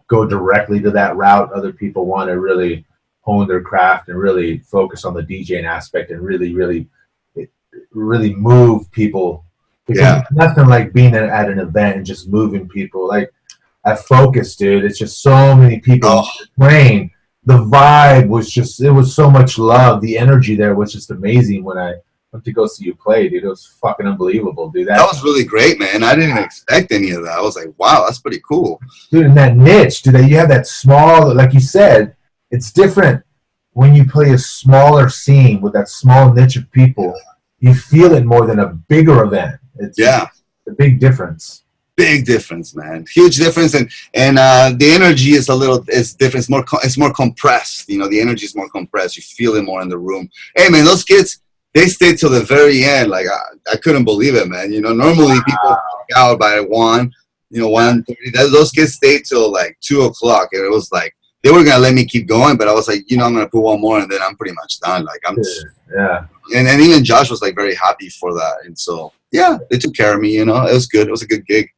go directly to that route. Other people want to really hone their craft and really focus on the DJing aspect and really move people. Because it's nothing like being at an event and just moving people. Like at Focus, dude, it's just so many people playing. The vibe was it was so much love. The energy there was just amazing when I went to go see you play, dude. It was fucking unbelievable, dude. That was really great, man. I didn't expect any of that. I was like, wow, that's pretty cool. Dude, and that niche, dude, you have that small, like you said, it's different when you play a smaller scene with that small niche of people. You feel it more than a bigger event. It's a big difference. Big difference, man. Huge difference, and the energy is different. It's more compressed. You know, the energy is more compressed. You feel it more in the room. Hey, man, those kids, they stayed till the very end. Like I couldn't believe it, man. You know, normally people walk out by 1, you know, 1:30. Those kids stayed till like 2 o'clock, and it was like they were gonna let me keep going, but I was like, I'm gonna put one more, and then I'm pretty much done. Like yeah. And even Josh was like very happy for that, and so yeah, they took care of me. It was good. It was a good gig.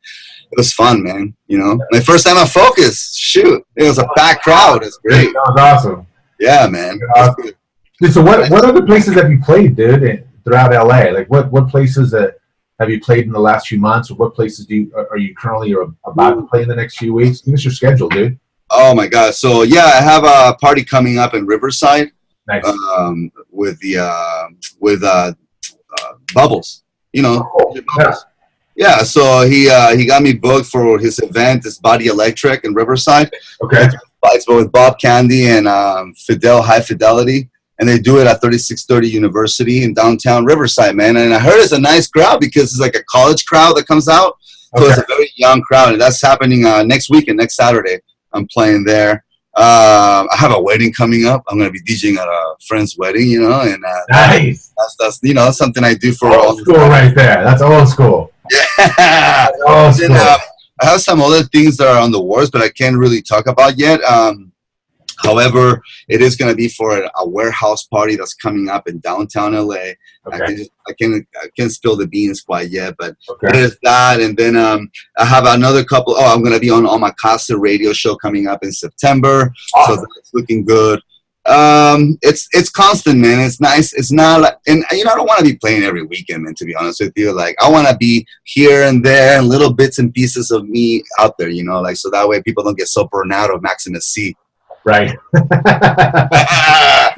It was fun, man. My first time at Focus. Shoot, it was a packed crowd. It's great. That was awesome. Yeah, man. Awesome. Dude, so what other places have you played, dude, throughout LA? Like what places that have you played in the last few months, or what places are you currently about to play in the next few weeks? Give us your schedule, dude. Oh my God! So yeah, I have a party coming up in Riverside. Nice. With Bubbles. Bubbles. Yeah. So he got me booked for his event. It's Body Electric in Riverside. Okay. It's with Bob Candy and High Fidelity. And they do it at 3630 University in downtown Riverside, man. And I heard it's a nice crowd because it's like a college crowd that comes out. So It's a very young crowd. And that's happening next weekend, next Saturday. I'm playing there. I have a wedding coming up. I'm going to be DJing at a friend's wedding, and nice. That's something I do for old school right there. That's old school. Yeah. Old school. I have some other things that are on the works, but I can't really talk about yet. However, it is going to be for a warehouse party that's coming up in downtown LA. Okay. I can't spill the beans quite yet, but there's that. And then I have another couple. Oh, I'm going to be on Omakase radio show coming up in September. Awesome. So that's looking good. It's constant, man. It's nice. It's not like, and I don't want to be playing every weekend, man, to be honest with you. Like, I want to be here and there and little bits and pieces of me out there, like, so that way people don't get so burned out of Maximus C. Right. I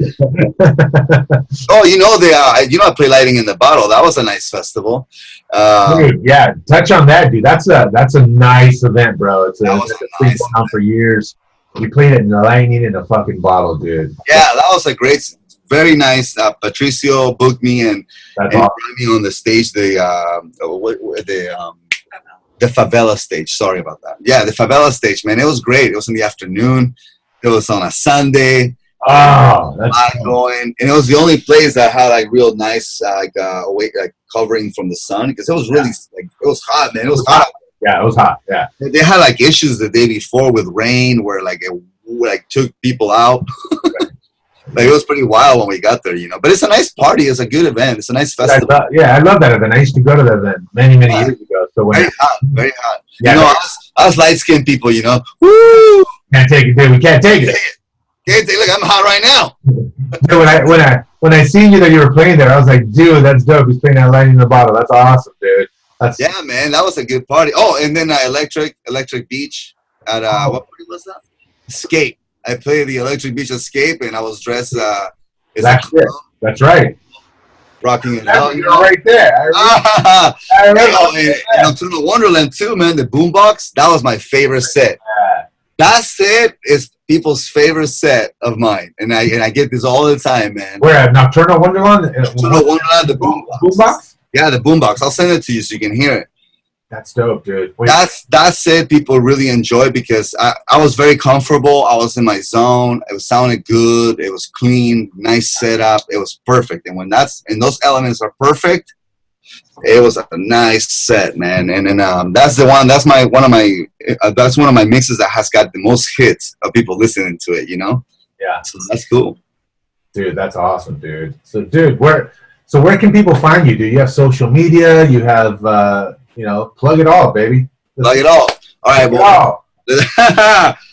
play Lighting in the Bottle. That was a nice festival. Dude, yeah, touch on that, dude. That's a nice event, bro. It's been going on for years. You played it in the Lighting in a fucking bottle, dude. Yeah, that was a great, very nice. Patricio booked me and brought me on the stage. The favela stage. Sorry about that. Yeah, the favela stage, man. It was great. It was in the afternoon. It was on a Sunday. Oh, that's going, and it was the only place that had like real nice, covering from the sun, because it was really it was hot, man. It was hot. Yeah, it was hot. Yeah, they had like issues the day before with rain, where it took people out. It was pretty wild when we got there, But it's a nice party. It's a good event. It's a nice festival. I love that event. I used to go to that event many years ago. So very hot. Yeah, us light-skinned people, woo. Can't take it, dude. We can't take it. Look, I'm hot right now. Dude, when I seen you that you were playing there, I was like, dude, that's dope. He's playing that Lighting in the Bottle. That's awesome, dude. Yeah, man, that was a good party. Oh, and then Electric Beach at what party was that? Escape. I played the Electric Beach Escape, and I was dressed. That's right. Rocking it out. You're right there. I remember. And Nocturnal Wonderland too, man. The boombox. That was my favorite set. That set is people's favorite set of mine, and I get this all the time, man. Where at Nocturnal Wonderland? Nocturnal Wonderland, the boombox. Boombox? Yeah, the boombox. I'll send it to you so you can hear it. That's dope, dude. That set people really enjoy because I was very comfortable. I was in my zone. It sounded good. It was clean, nice setup. It was perfect. And when those elements are perfect, it was a nice set, man. And then that's the one. That's one of my mixes that has got the most hits of people listening to it. Yeah. So that's cool. Dude, that's awesome, dude. So, dude, where can people find you? Do you have social media? You have, plug it all, baby. Plug it all. All right. Well,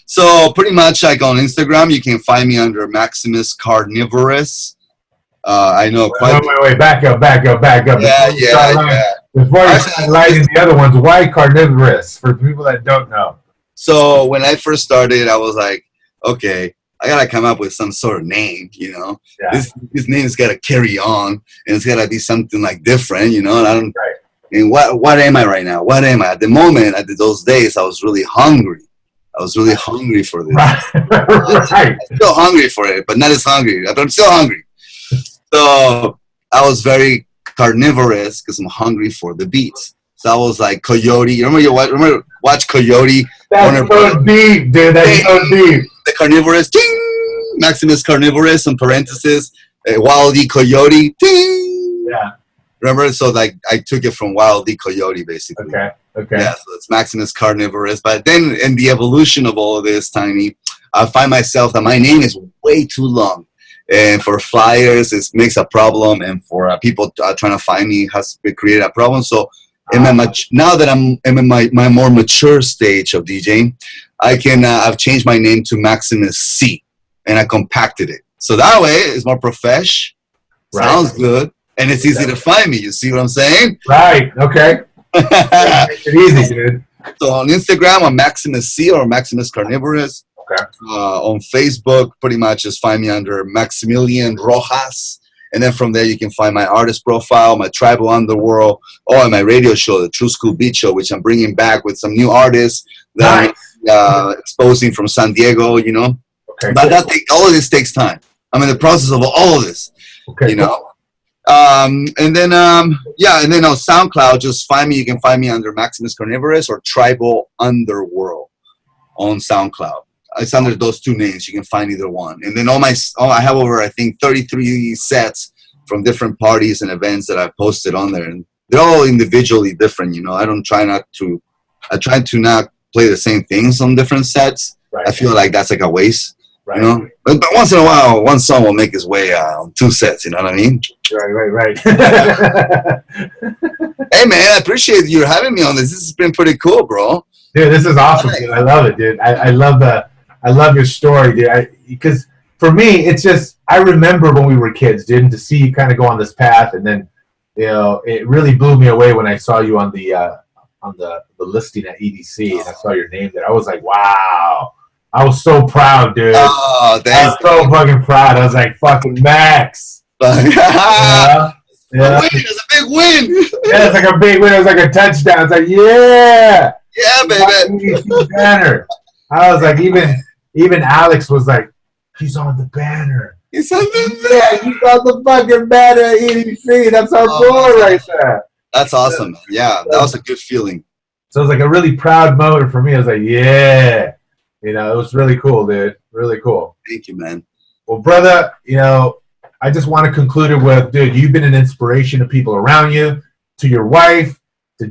so pretty much like on Instagram, you can find me under Maximus Carnivorous. I know quite. Wait, back up. Yeah. Before you start lighting the other ones, why Carnivorous? For people that don't know. So when I first started, I was like, okay, I gotta come up with some sort of name, Yeah. This name's gotta carry on, and it's gotta be something like different, And I don't. Right. And what am I right now? What am I? At the moment, at those days, I was really hungry. I was really hungry for this. Right. I'm still hungry for it, but not as hungry. But I'm still hungry. So I was very carnivorous because I'm hungry for the beats. So I was like Coyote. Remember watch Coyote? That's so deep, dude. That's so deep. The carnivorous, ting! Maximus Carnivorous, in parentheses. Wild E. Coyote, ting! Yeah. Remember? So like I took it from Wild E. Coyote, basically. Okay. Yeah, so it's Maximus Carnivorous. But then in the evolution of all of this, Tiny, I find myself that my name is way too long. And for flyers, it makes a problem. And for people trying to find me, has created a problem. So now that I'm in my more mature stage of DJing, I've changed my name to Maximus C, and I compacted it. So that way, it's more profesh, sounds good, and it's easy to find me. You see what I'm saying? Right. Okay. Makes it easy, dude. So on Instagram, I'm Maximus C or Maximus Carnivorous. Okay. On Facebook, pretty much just find me under Maximilian Rojas. And then from there, you can find my artist profile, my tribal underworld, and my radio show, the True School Beat Show, which I'm bringing back with some new artists that I'm exposing from San Diego, you know. Okay. But all of this takes time. I'm in the process of all of this, you know. And then on SoundCloud, just find me. You can find me under Maximus Carnivorous or Tribal Underworld on SoundCloud. It's under those two names. You can find either one. And then I have over, I think, 33 sets from different parties and events that I've posted on there. And they're all individually different, you know. I try to not play the same things on different sets. Right. I feel like that's like a waste, you know. But once in a while, one song will make its way on two sets, you know what I mean? Right. Hey, man, I appreciate you having me on this. This has been pretty cool, bro. Dude, this is awesome, dude. I love it, dude. I love your story, dude. Because for me, it's just, I remember when we were kids, dude, and to see you kind of go on this path, and then, you know, it really blew me away when I saw you on the listing at EDC, and I saw your name there. I was like, wow. I was so proud, dude. Oh, thanks. I was so fucking proud. I was like, fucking Max. Yeah. It's a big win. Yeah, it's like a big win. It was like a touchdown. It's like, yeah. Yeah, baby. Banner. I was like, even Alex was like, he's on the banner. He's on the banner. Yeah, he's on the fucking banner at EDC. That's our boy right there. That's awesome. Yeah, that was a good feeling. So it was like a really proud moment for me. I was like, yeah. You know, it was really cool, dude. Really cool. Thank you, man. Well, brother, you know, I just want to conclude it with, dude, you've been an inspiration to people around you, to your wife, to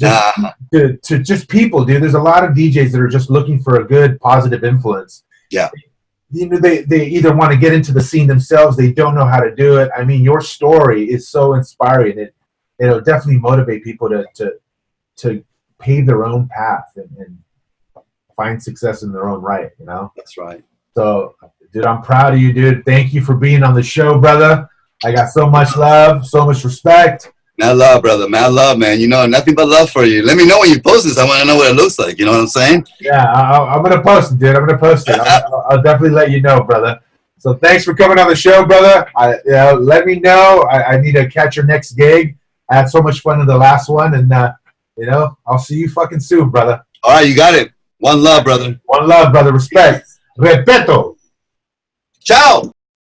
just people, dude. There's a lot of DJs that are just looking for a good, positive influence. Yeah. You know, they either want to get into the scene themselves, they don't know how to do it. I mean, your story is so inspiring. It'll definitely motivate people to pave their own path and find success in their own right, you know? That's right. So, dude, I'm proud of you, dude. Thank you for being on the show, brother. I got so much love, so much respect. Mad love, brother. Mad love, man. You know, nothing but love for you. Let me know when you post this. I want to know what it looks like. You know what I'm saying? Yeah, I'm going to post it, dude. I'm going to post it. I'll definitely let you know, brother. So thanks for coming on the show, brother. Let me know. I need to catch your next gig. I had so much fun in the last one, and, you know, I'll see you fucking soon, brother. All right, you got it. One love, brother. One love, brother. Respect. Respeto. Ciao.